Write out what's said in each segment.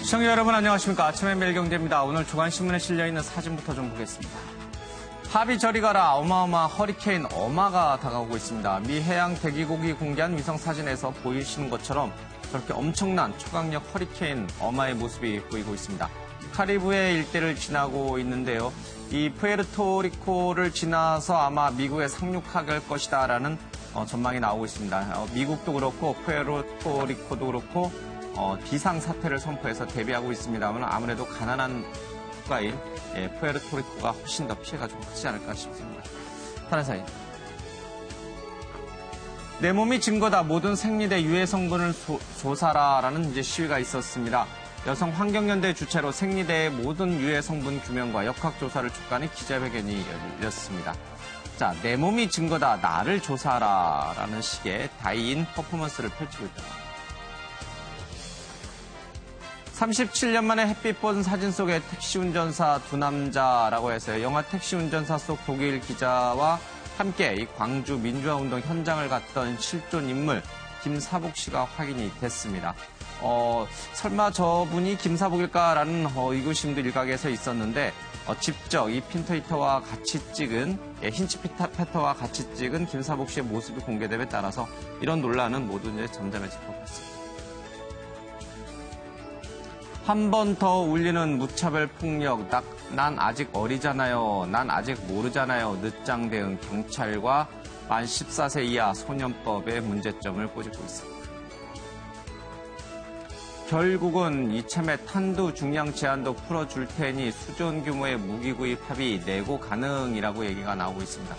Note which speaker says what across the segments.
Speaker 1: 시청자 여러분 안녕하십니까. 아침의 매일경제입니다. 오늘 조간신문에 실려있는 사진부터 좀 보겠습니다. 합이 저리 가라. 어마어마한 허리케인 어마가 다가오고 있습니다. 미 해양 대기국이 공개한 위성 사진에서 보이시는 것처럼 저렇게 엄청난 초강력 허리케인 어마의 모습이 보이고 있습니다. 카리브해 일대를 지나고 있는데요. 이 푸에르토리코를 지나서 아마 미국에 상륙할 것이다라는 전망이 나오고 있습니다. 미국도 그렇고 푸에르토리코도 그렇고 비상사태를 선포해서 대비하고 있습니다만 아무래도 가난한 국가인 푸에르토리코가 훨씬 더 피해가 좀 크지 않을까 싶습니다. 다른 사이. 내 몸이 증거다. 모든 생리대 유해 성분을 조사라라는 이제 시위가 있었습니다. 여성 환경연대 주최로 생리대의 모든 유해 성분 규명과 역학 조사를 촉구하는 기자회견이 열렸습니다. 자, 내 몸이 증거다. 나를 조사하라라는 식의 다이인 퍼포먼스를 펼치고 있다. 37년 만에 햇빛 본 사진 속의 택시 운전사 두 남자라고 해서요. 영화 택시 운전사 속 독일 기자와 함께 이 광주 민주화운동 현장을 갔던 실존 인물 김사복 씨가 확인이 됐습니다. 설마 저분이 김사복일까라는 의구심도 일각에서 있었는데 직접 이 핀터히터와 같이 찍은 힌치 피터와 같이 찍은 김사복 씨의 모습이 공개됨에 따라서 이런 논란은 모두 이제 잠잠해질 것 같습니다. 한 번 더 울리는 무차별 폭력. 난 아직 어리잖아요. 난 아직 모르잖아요. 늦장 대응 경찰과 만 14세 이하 소년법의 문제점을 꼬집고 있습니다. 결국은 이참에 탄두 중량 제한도 풀어줄 테니 수준 규모의 무기 구입 합의 내고 가능이라고 얘기가 나오고 있습니다.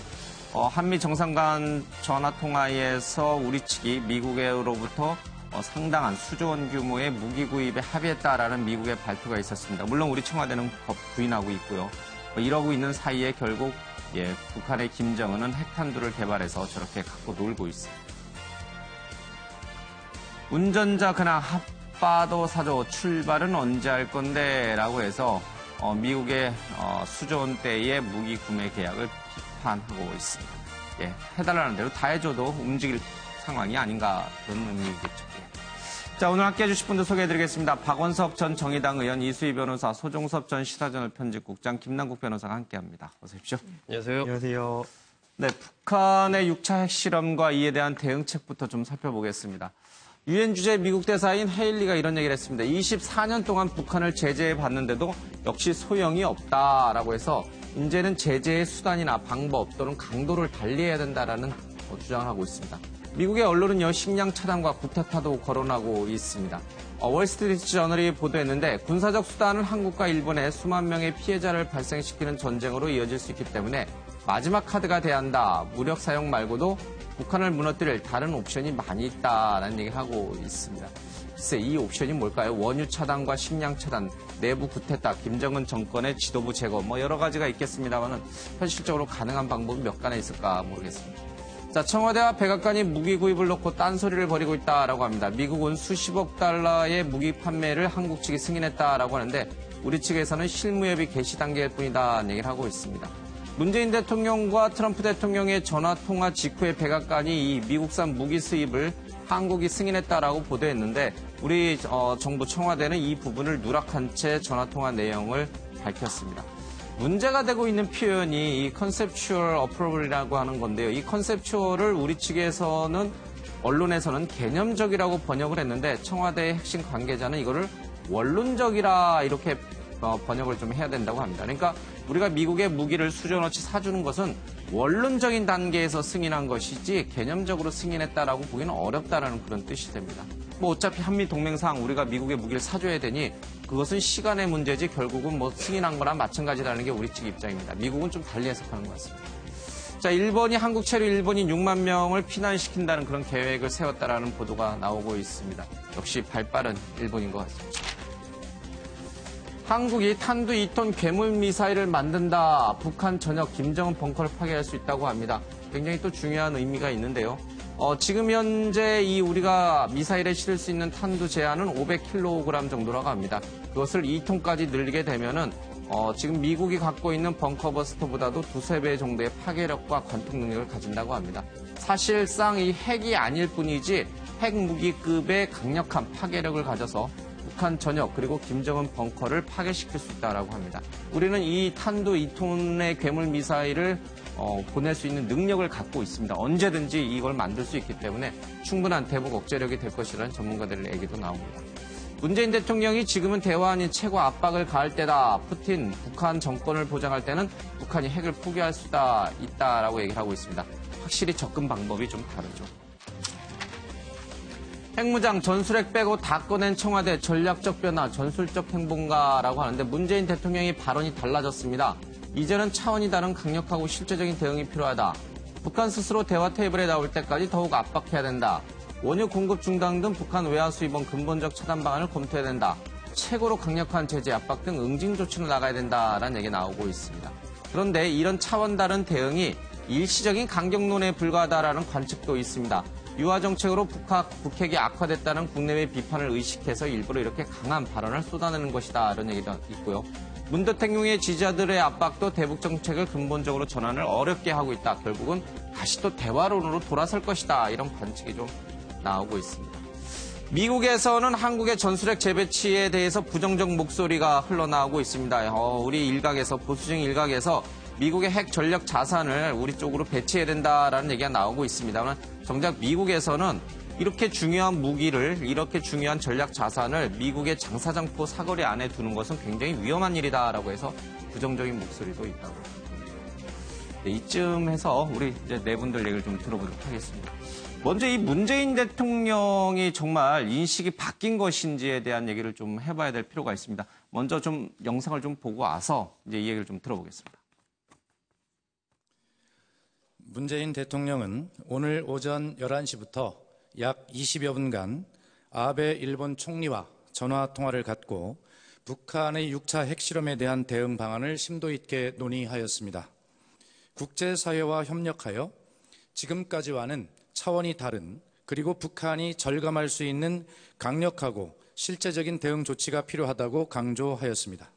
Speaker 1: 한미 정상 간 전화통화에서 우리 측이 미국으로부터 상당한 수조원 규모의 무기 구입에 합의했다라는 미국의 발표가 있었습니다. 물론 우리 청와대는 부인하고 있고요. 이러고 있는 사이에 결국 북한의 김정은은 핵탄두를 개발해서 저렇게 갖고 놀고 있습니다. 운전자 그냥 핫바도 사줘. 출발은 언제 할 건데? 라고 해서 미국의 수조원대의 무기 구매 계약을 비판하고 있습니다. 해달라는 대로 다 해줘도 움직일 상황이 아닌가 그런 의미겠죠. 자, 오늘 함께해 주실 분들 소개해드리겠습니다. 박원석 전 정의당 의원, 이수희 변호사, 소종섭 전 시사저널 편집국장, 김남국 변호사가 함께합니다. 어서 오십시오.
Speaker 2: 안녕하세요.
Speaker 3: 안녕하세요.
Speaker 1: 네, 북한의 6차 핵실험과 이에 대한 대응책부터 좀 살펴보겠습니다. 유엔 주재 미국 대사인 헤일리가 이런 얘기를 했습니다. 24년 동안 북한을 제재해 봤는데도 역시 소용이 없다라고 해서 이제는 제재의 수단이나 방법 또는 강도를 달리해야 된다라는 주장을 하고 있습니다. 미국의 언론은요, 식량 차단과 구태타도 거론하고 있습니다. 월스트리트 저널이 보도했는데 군사적 수단은 한국과 일본에 수만 명의 피해자를 발생시키는 전쟁으로 이어질 수 있기 때문에 마지막 카드가 돼야 한다. 무력 사용 말고도 북한을 무너뜨릴 다른 옵션이 많이 있다라는 얘기를 하고 있습니다. 글쎄, 이 옵션이 뭘까요? 원유 차단과 식량 차단, 내부 구태타, 김정은 정권의 지도부 제거, 여러 가지가 있겠습니다만은 현실적으로 가능한 방법이 몇 가나 있을까 모르겠습니다. 자, 청와대와 백악관이 무기 구입을 놓고 딴소리를 벌이고 있다라고 합니다. 미국은 수십억 달러의 무기 판매를 한국 측이 승인했다라고 하는데 우리 측에서는 실무협의 개시 단계일 뿐이다라는 얘기를 하고 있습니다. 문재인 대통령과 트럼프 대통령의 전화통화 직후에 백악관이 이 미국산 무기 수입을 한국이 승인했다라고 보도했는데 우리 정부 청와대는 이 부분을 누락한 채 전화통화 내용을 밝혔습니다. 문제가 되고 있는 표현이 이 컨셉추얼 어프로블이라고 하는 건데요. 이 컨셉추얼을 우리 측에서는 언론에서는 개념적이라고 번역을 했는데 청와대의 핵심 관계자는 이거를 원론적이라 이렇게 번역을 좀 해야 된다고 합니다. 그러니까 우리가 미국의 무기를 수저넣이 사주는 것은 원론적인 단계에서 승인한 것이지 개념적으로 승인했다라고 보기는 어렵다라는 그런 뜻이 됩니다. 어차피 한미 동맹상 우리가 미국의 무기를 사줘야 되니 그것은 시간의 문제지 결국은 승인한 거나 마찬가지라는 게 우리 측 입장입니다. 미국은 좀 달리 해석하는 것 같습니다. 자, 일본이 한국 체류 일본인 6만 명을 피난시킨다는 그런 계획을 세웠다라는 보도가 나오고 있습니다. 역시 발빠른 일본인 것 같습니다. 한국이 탄두 2톤 괴물 미사일을 만든다. 북한 전역 김정은 벙커를 파괴할 수 있다고 합니다. 굉장히 또 중요한 의미가 있는데요. 지금 현재 우리가 미사일에 실을 수 있는 탄두 제한은 500kg 정도라고 합니다. 그것을 2톤까지 늘리게 되면은 지금 미국이 갖고 있는 벙커버스터보다도 두세 배 정도의 파괴력과 관통 능력을 가진다고 합니다. 사실상 이 핵이 아닐 뿐이지 핵무기급의 강력한 파괴력을 가져서 북한 전역 그리고 김정은 벙커를 파괴시킬 수 있다라고 합니다. 우리는 이 탄도 2톤의 괴물 미사일을 보낼 수 있는 능력을 갖고 있습니다. 언제든지 이걸 만들 수 있기 때문에 충분한 대북 억제력이 될 것이라는 전문가들의 얘기도 나옵니다. 문재인 대통령이 지금은 대화 아닌 최고 압박을 가할 때다. 푸틴, 북한 정권을 보장할 때는 북한이 핵을 포기할 수가 있다라고 얘기를 하고 있습니다. 확실히 접근 방법이 좀 다르죠. 핵무장 전술핵 빼고 다 꺼낸 청와대 전략적 변화, 전술적 행보인가라고 하는데 문재인 대통령의 발언이 달라졌습니다. 이제는 차원이 다른 강력하고 실제적인 대응이 필요하다. 북한 스스로 대화 테이블에 나올 때까지 더욱 압박해야 된다. 원유 공급 중단 등 북한 외화 수입원 근본적 차단 방안을 검토해야 된다. 최고로 강력한 제재 압박 등 응징 조치를 나가야 된다라는 얘기가 나오고 있습니다. 그런데 이런 차원 다른 대응이 일시적인 강경론에 불과하다라는 관측도 있습니다. 유화 정책으로 북핵이 악화됐다는 국내외 비판을 의식해서 일부러 이렇게 강한 발언을 쏟아내는 것이다. 이런 얘기도 있고요. 문 대통령의 지지자들의 압박도 대북 정책을 근본적으로 전환을 어렵게 하고 있다. 결국은 다시 또 대화론으로 돌아설 것이다. 이런 관측이 좀 나오고 있습니다. 미국에서는 한국의 전술핵 재배치에 대해서 부정적 목소리가 흘러나오고 있습니다. 우리 일각에서 보수적인 일각에서 미국의 핵 전력 자산을 우리 쪽으로 배치해야 된다라는 얘기가 나오고 있습니다만 정작 미국에서는 이렇게 중요한 무기를, 이렇게 중요한 전략 자산을 미국의 장사장포 사거리 안에 두는 것은 굉장히 위험한 일이다라고 해서 부정적인 목소리도 있다고 합니다. 네, 이쯤 해서 우리 이제 네 분들 얘기를 좀 들어보도록 하겠습니다. 먼저 이 문재인 대통령이 정말 인식이 바뀐 것인지에 대한 얘기를 좀 해봐야 될 필요가 있습니다. 먼저 좀 영상을 좀 보고 와서 이제 이 얘기를 좀 들어보겠습니다.
Speaker 2: 문재인 대통령은 오늘 오전 11시부터 약 20여 분간 아베 일본 총리와 전화 통화를 갖고 북한의 6차 핵실험에 대한 대응 방안을 심도 있게 논의하였습니다. 국제사회와 협력하여 지금까지와는 차원이 다른 그리고 북한이 절감할 수 있는 강력하고 실제적인 대응 조치가 필요하다고 강조하였습니다.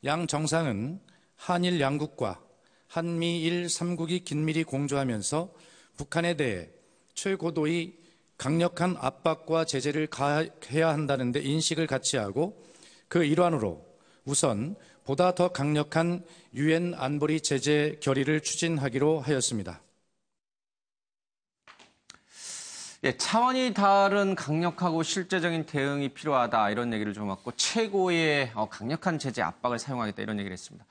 Speaker 2: 양 정상은 한일 양국과 한미일 3국이 긴밀히 공조하면서 북한에 대해 최고도의 강력한 압박과 제재를 가해야 한다는 데 인식을 같이 하고 그 일환으로 우선 보다 더 강력한 유엔 안보리 제재 결의를 추진하기로 하였습니다.
Speaker 1: 예, 차원이 다른 강력하고 실제적인 대응이 필요하다 이런 얘기를 좀 했고 최고의 강력한 제재 압박을 사용하겠다 이런 얘기를 했습니다.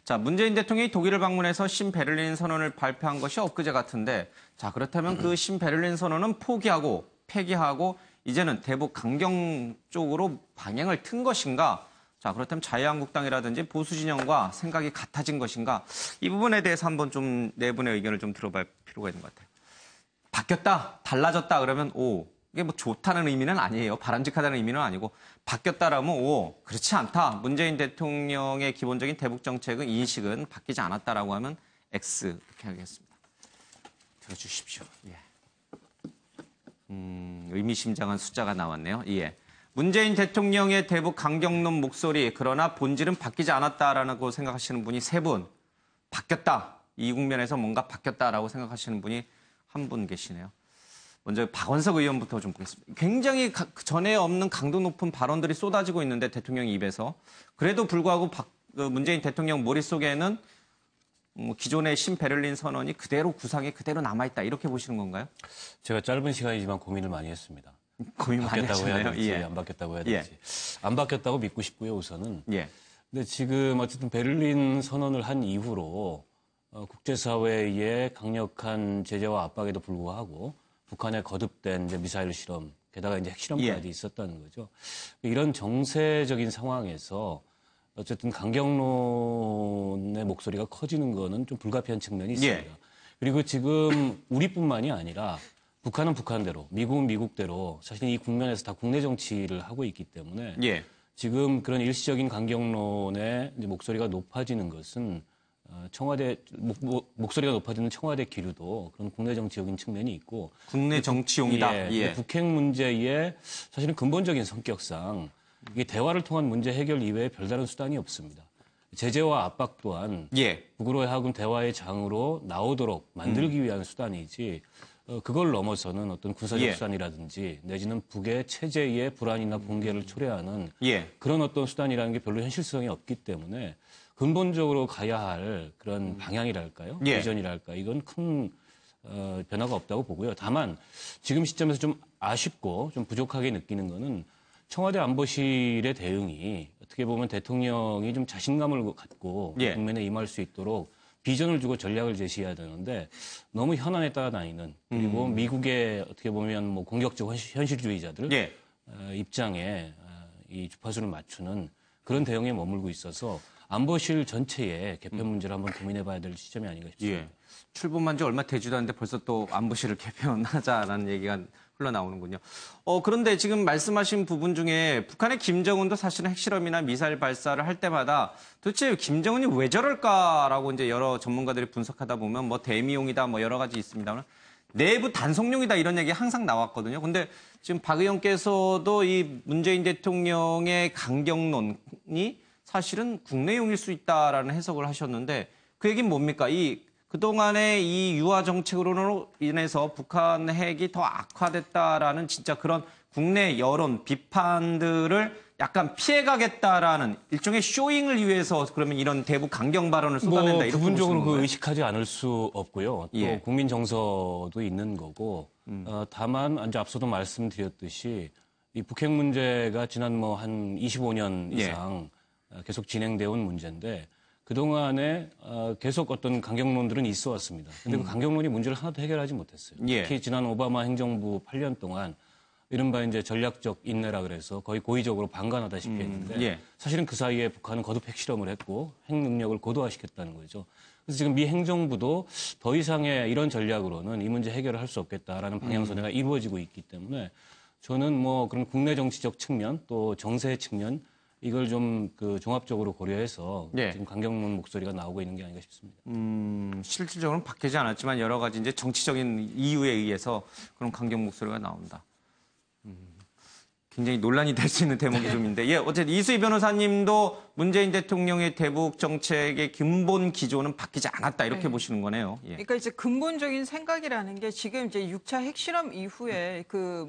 Speaker 1: 자, 문재인 대통령이 독일을 방문해서 신베를린 선언을 발표한 것이 엊그제 같은데 자, 그렇다면 그 신베를린 선언은 포기하고 폐기하고 이제는 대북 강경 쪽으로 방향을 튼 것인가? 자, 그렇다면 자유한국당이라든지 보수 진영과 생각이 같아진 것인가? 이 부분에 대해서 한번 좀 네 분의 의견을 좀 들어볼 필요가 있는 것 같아요. 바뀌었다, 달라졌다 그러면 오, 이게 뭐 좋다는 의미는 아니에요. 바람직하다는 의미는 아니고 바뀌었다라면 오, 그렇지 않다. 문재인 대통령의 기본적인 대북 정책은 인식은 바뀌지 않았다라고 하면 X 이렇게 하겠습니다. 들어주십시오. 예. 의미심장한 숫자가 나왔네요. 예. 문재인 대통령의 대북 강경론 목소리 그러나 본질은 바뀌지 않았다라고 생각하시는 분이 세 분, 바뀌었다. 이 국면에서 뭔가 바뀌었다라고 생각하시는 분이 한 분 계시네요. 먼저 박원석 의원부터 좀 보겠습니다. 굉장히 전에 없는 강도 높은 발언들이 쏟아지고 있는데 대통령 입에서 그래도 불구하고 문재인 대통령 머릿속에는 기존의 신베를린 선언이 그대로 구상이 그대로 남아있다 이렇게 보시는 건가요?
Speaker 3: 제가 짧은 시간이지만 고민을 많이 했습니다.
Speaker 1: 고민 많이
Speaker 3: 바뀌었다고 해야 될지
Speaker 1: 예.
Speaker 3: 안 바뀌었다고 해야 될지. 예. 안 바뀌었다고 믿고 싶고요, 우선은.
Speaker 1: 예.
Speaker 3: 근데 지금 어쨌든 베를린 선언을 한 이후로 국제사회의 강력한 제재와 압박에도 불구하고 북한의 거듭된 이제 미사일 실험, 게다가 이제 핵실험까지
Speaker 1: 예.
Speaker 3: 있었다는 거죠. 이런 정세적인 상황에서 어쨌든 강경론의 목소리가 커지는 거는 좀 불가피한 측면이 있습니다.
Speaker 1: 예.
Speaker 3: 그리고 지금 우리뿐만이 아니라 북한은 북한대로, 미국은 미국대로 사실 이 국면에서 다 국내 정치를 하고 있기 때문에
Speaker 1: 예.
Speaker 3: 지금 그런 일시적인 강경론의 이제 목소리가 높아지는 것은 청와대 목소리가 높아지는 청와대 기류도 그런 국내 정치적인 측면이 있고
Speaker 1: 국내 정치용이다.
Speaker 3: 예. 북핵 문제의 사실은 근본적인 성격상 이게 대화를 통한 문제 해결 이외에 별다른 수단이 없습니다. 제재와 압박 또한
Speaker 1: 예.
Speaker 3: 북으로 하여금 대화의 장으로 나오도록 만들기 위한 수단이지 그걸 넘어서는 어떤 군사적
Speaker 1: 예.
Speaker 3: 수단이라든지 내지는 북의 체제의 불안이나 붕괴를 초래하는
Speaker 1: 예.
Speaker 3: 그런 어떤 수단이라는 게 별로 현실성이 없기 때문에 근본적으로 가야 할 그런 방향이랄까요?
Speaker 1: 예.
Speaker 3: 비전이랄까? 이건 큰 변화가 없다고 보고요. 다만 지금 시점에서 좀 아쉽고 좀 부족하게 느끼는 거는 청와대 안보실의 대응이 어떻게 보면 대통령이 좀 자신감을 갖고
Speaker 1: 예.
Speaker 3: 국면에 임할 수 있도록 비전을 주고 전략을 제시해야 되는데 너무 현안에 따라다니는 그리고 미국의 어떻게 보면 뭐 공격적 현실주의자들
Speaker 1: 예.
Speaker 3: 입장에 이 주파수를 맞추는 그런 대응에 머물고 있어서 안보실 전체의 개편 문제를 한번 고민해봐야 될 시점이 아닌가 싶습니다.
Speaker 1: 예. 출범한 지 얼마 되지도 않는데 벌써 또 안보실을 개편하자라는 얘기가 흘러나오는군요. 그런데 지금 말씀하신 부분 중에 북한의 김정은도 사실은 핵실험이나 미사일 발사를 할 때마다 도대체 김정은이 왜 저럴까라고 이제 여러 전문가들이 분석하다 보면 뭐 대미용이다 뭐 여러 가지 있습니다만 내부 단속용이다 이런 얘기 항상 나왔거든요. 근데 지금 박 의원께서도 이 문재인 대통령의 강경론이 사실은 국내용일 수 있다라는 해석을 하셨는데 그 얘기는 뭡니까? 그동안의 이 유화 정책으로 인해서 북한 핵이 더 악화됐다라는 진짜 그런 국내 여론 비판들을 약간 피해가겠다라는 일종의 쇼잉을 위해서 그러면 이런 대북 강경 발언을 쏟아낸다 이렇게
Speaker 3: 부분적으로
Speaker 1: 보시는
Speaker 3: 그
Speaker 1: 건가요?
Speaker 3: 의식하지 않을 수 없고요. 또
Speaker 1: 예.
Speaker 3: 국민 정서도 있는 거고. 다만 이제 앞서도 말씀드렸듯이 이 북핵 문제가 지난 뭐 한 25년
Speaker 1: 예.
Speaker 3: 이상 계속 진행되어 온 문제인데 그동안에 계속 어떤 강경론들은 있어 왔습니다. 근데 그 강경론이 문제를 하나도 해결하지 못했어요.
Speaker 1: 예.
Speaker 3: 특히 지난 오바마 행정부 8년 동안 이른바 이제 전략적 인내라 그래서 거의 고의적으로 방관하다시피 했는데
Speaker 1: 예.
Speaker 3: 사실은 그 사이에 북한은 거듭 핵실험을 했고 핵 능력을 고도화시켰다는 거죠. 그래서 지금 미 행정부도 더 이상의 이런 전략으로는 이 문제 해결을 할 수 없겠다라는 방향선회가 이루어지고 있기 때문에 저는 뭐 그런 국내 정치적 측면 또 정세 측면 이걸 좀 그 종합적으로 고려해서
Speaker 1: 예.
Speaker 3: 지금 강경론 목소리가 나오고 있는 게 아닌가 싶습니다.
Speaker 1: 실질적으로는 바뀌지 않았지만 여러 가지 이제 정치적인 이유에 의해서 그런 강경 목소리가 나온다. 굉장히 논란이 될 수 있는 대목이 좀 있는데, 예, 어쨌든 이수희 변호사님도 문재인 대통령의 대북 정책의 근본 기조는 바뀌지 않았다 이렇게
Speaker 4: 네.
Speaker 1: 보시는 거네요. 예.
Speaker 4: 그러니까 이제 근본적인 생각이라는 게 지금 이제 6차 핵실험 이후에 그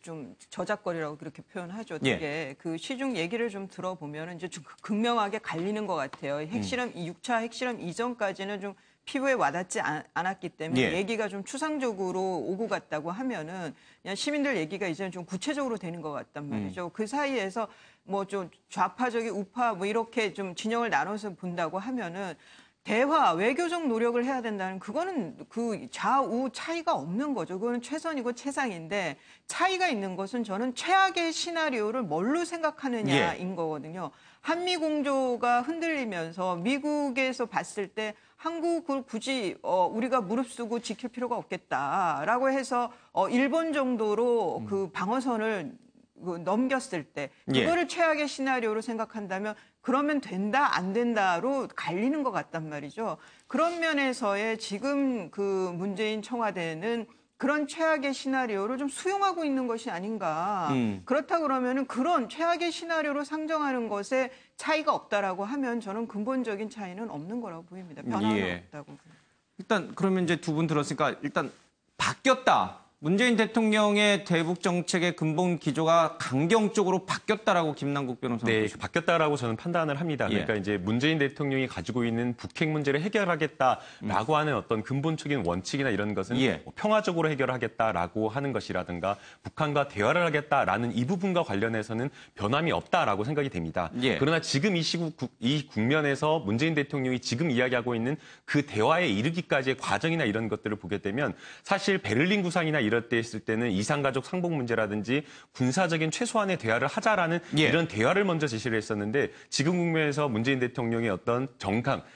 Speaker 4: 좀 저작거리라고 그렇게 표현하죠. 되게 그 시중 얘기를 좀 들어보면 이제 좀 극명하게 갈리는 것 같아요. 핵실험 6차 핵실험 이전까지는 좀 피부에 와닿지 않았기 때문에
Speaker 1: 예.
Speaker 4: 얘기가 좀 추상적으로 오고 갔다고 하면은 그냥 시민들 얘기가 이제는 좀 구체적으로 되는 것 같단 말이죠. 그 사이에서 뭐 좀 좌파적인 우파 뭐 이렇게 좀 진영을 나눠서 본다고 하면은 대화, 외교적 노력을 해야 된다는 그거는 그 좌우 차이가 없는 거죠. 그거는 최선이고 최상인데 차이가 있는 것은 저는 최악의 시나리오를 뭘로 생각하느냐인 거거든요. 한미 공조가 흔들리면서 미국에서 봤을 때 한국을 굳이 우리가 무릅쓰고 지킬 필요가 없겠다라고 해서 일본 정도로 그 방어선을 넘겼을 때 그거를 최악의 시나리오로 생각한다면 그러면 된다 안 된다로 갈리는 것 같단 말이죠. 그런 면에서의 지금 그 문재인 청와대는 그런 최악의 시나리오를 좀 수용하고 있는 것이 아닌가. 그렇다 그러면은 그런 최악의 시나리오로 상정하는 것에 차이가 없다라고 하면 저는 근본적인 차이는 없는 거라고 보입니다. 변화는
Speaker 1: 예.
Speaker 4: 없다고.
Speaker 1: 일단 그러면 이제 두 분 들었으니까 일단 바뀌었다. 문재인 대통령의 대북 정책의 근본 기조가 강경 쪽으로 바뀌었다라고 김남국 변호사는
Speaker 5: 네,
Speaker 1: 보십니까?
Speaker 5: 바뀌었다라고 저는 판단을 합니다.
Speaker 1: 예.
Speaker 5: 그러니까 이제 문재인 대통령이 가지고 있는 북핵 문제를 해결하겠다라고 하는 어떤 근본적인 원칙이나 이런 것은
Speaker 1: 예.
Speaker 5: 뭐 평화적으로 해결하겠다라고 하는 것이라든가 북한과 대화를 하겠다라는 이 부분과 관련해서는 변함이 없다라고 생각이 됩니다.
Speaker 1: 예.
Speaker 5: 그러나 지금 이 국면에서 문재인 대통령이 지금 이야기하고 있는 그 대화에 이르기까지의 과정이나 이런 것들을 보게 되면 사실 베를린 구상이나 이럴 때 있을 때는 이산가족 상봉 문제라든지 군사적인 최소한의 대화를 하자라는
Speaker 1: 예.
Speaker 5: 이런 대화를 먼저 제시를 했었는데 지금 국면에서 문재인 대통령의 어떤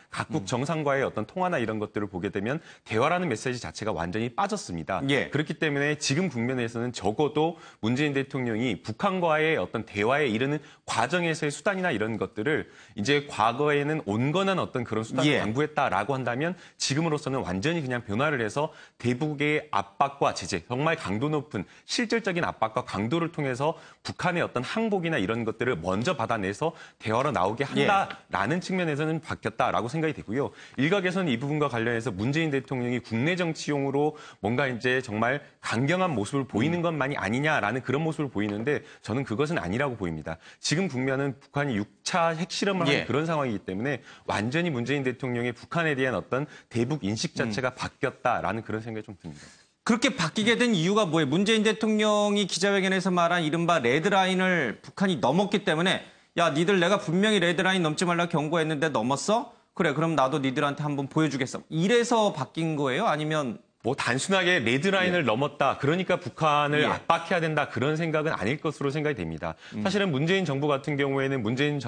Speaker 5: 각국 정상과의 어떤 통화나 이런 것들을 보게 되면 대화라는 메시지 자체가 완전히 빠졌습니다.
Speaker 1: 예.
Speaker 5: 그렇기 때문에 지금 국면에서는 적어도 문재인 대통령이 북한과의 어떤 대화에 이르는 과정에서의 수단이나 이런 것들을 이제 과거에는 온건한 어떤 그런 수단을
Speaker 1: 예.
Speaker 5: 강구했다라고 한다면 지금으로서는 완전히 그냥 변화를 해서 대북의 압박과 제재 정말 강도 높은 실질적인 압박과 강도를 통해서 북한의 어떤 항복이나 이런 것들을 먼저 받아내서 대화로 나오게 한다라는 측면에서는 바뀌었다라고 생각이 되고요. 일각에서는 이 부분과 관련해서 문재인 대통령이 국내 정치용으로 뭔가 이제 정말 강경한 모습을 보이는 것만이 아니냐라는 그런 모습을 보이는데 저는 그것은 아니라고 보입니다. 지금 국면은 북한이 6차 핵실험을 하는 그런 상황이기 때문에 완전히 문재인 대통령의 북한에 대한 어떤 대북 인식 자체가 바뀌었다라는 그런 생각이 좀 듭니다.
Speaker 1: 그렇게 바뀌게 된 이유가 뭐예요? 문재인 대통령이 기자회견에서 말한 이른바 레드라인을 북한이 넘었기 때문에 야, 니들 내가 분명히 레드라인 넘지 말라 경고했는데 넘었어? 그래, 그럼 나도 니들한테 한번 보여주겠어. 이래서 바뀐 거예요? 아니면
Speaker 5: 뭐 단순하게 레드라인을 넘었다. 그러니까 북한을 압박해야 된다. 그런 생각은 아닐 것으로 생각이 됩니다. 사실은 문재인 정부 같은 경우에는 문재인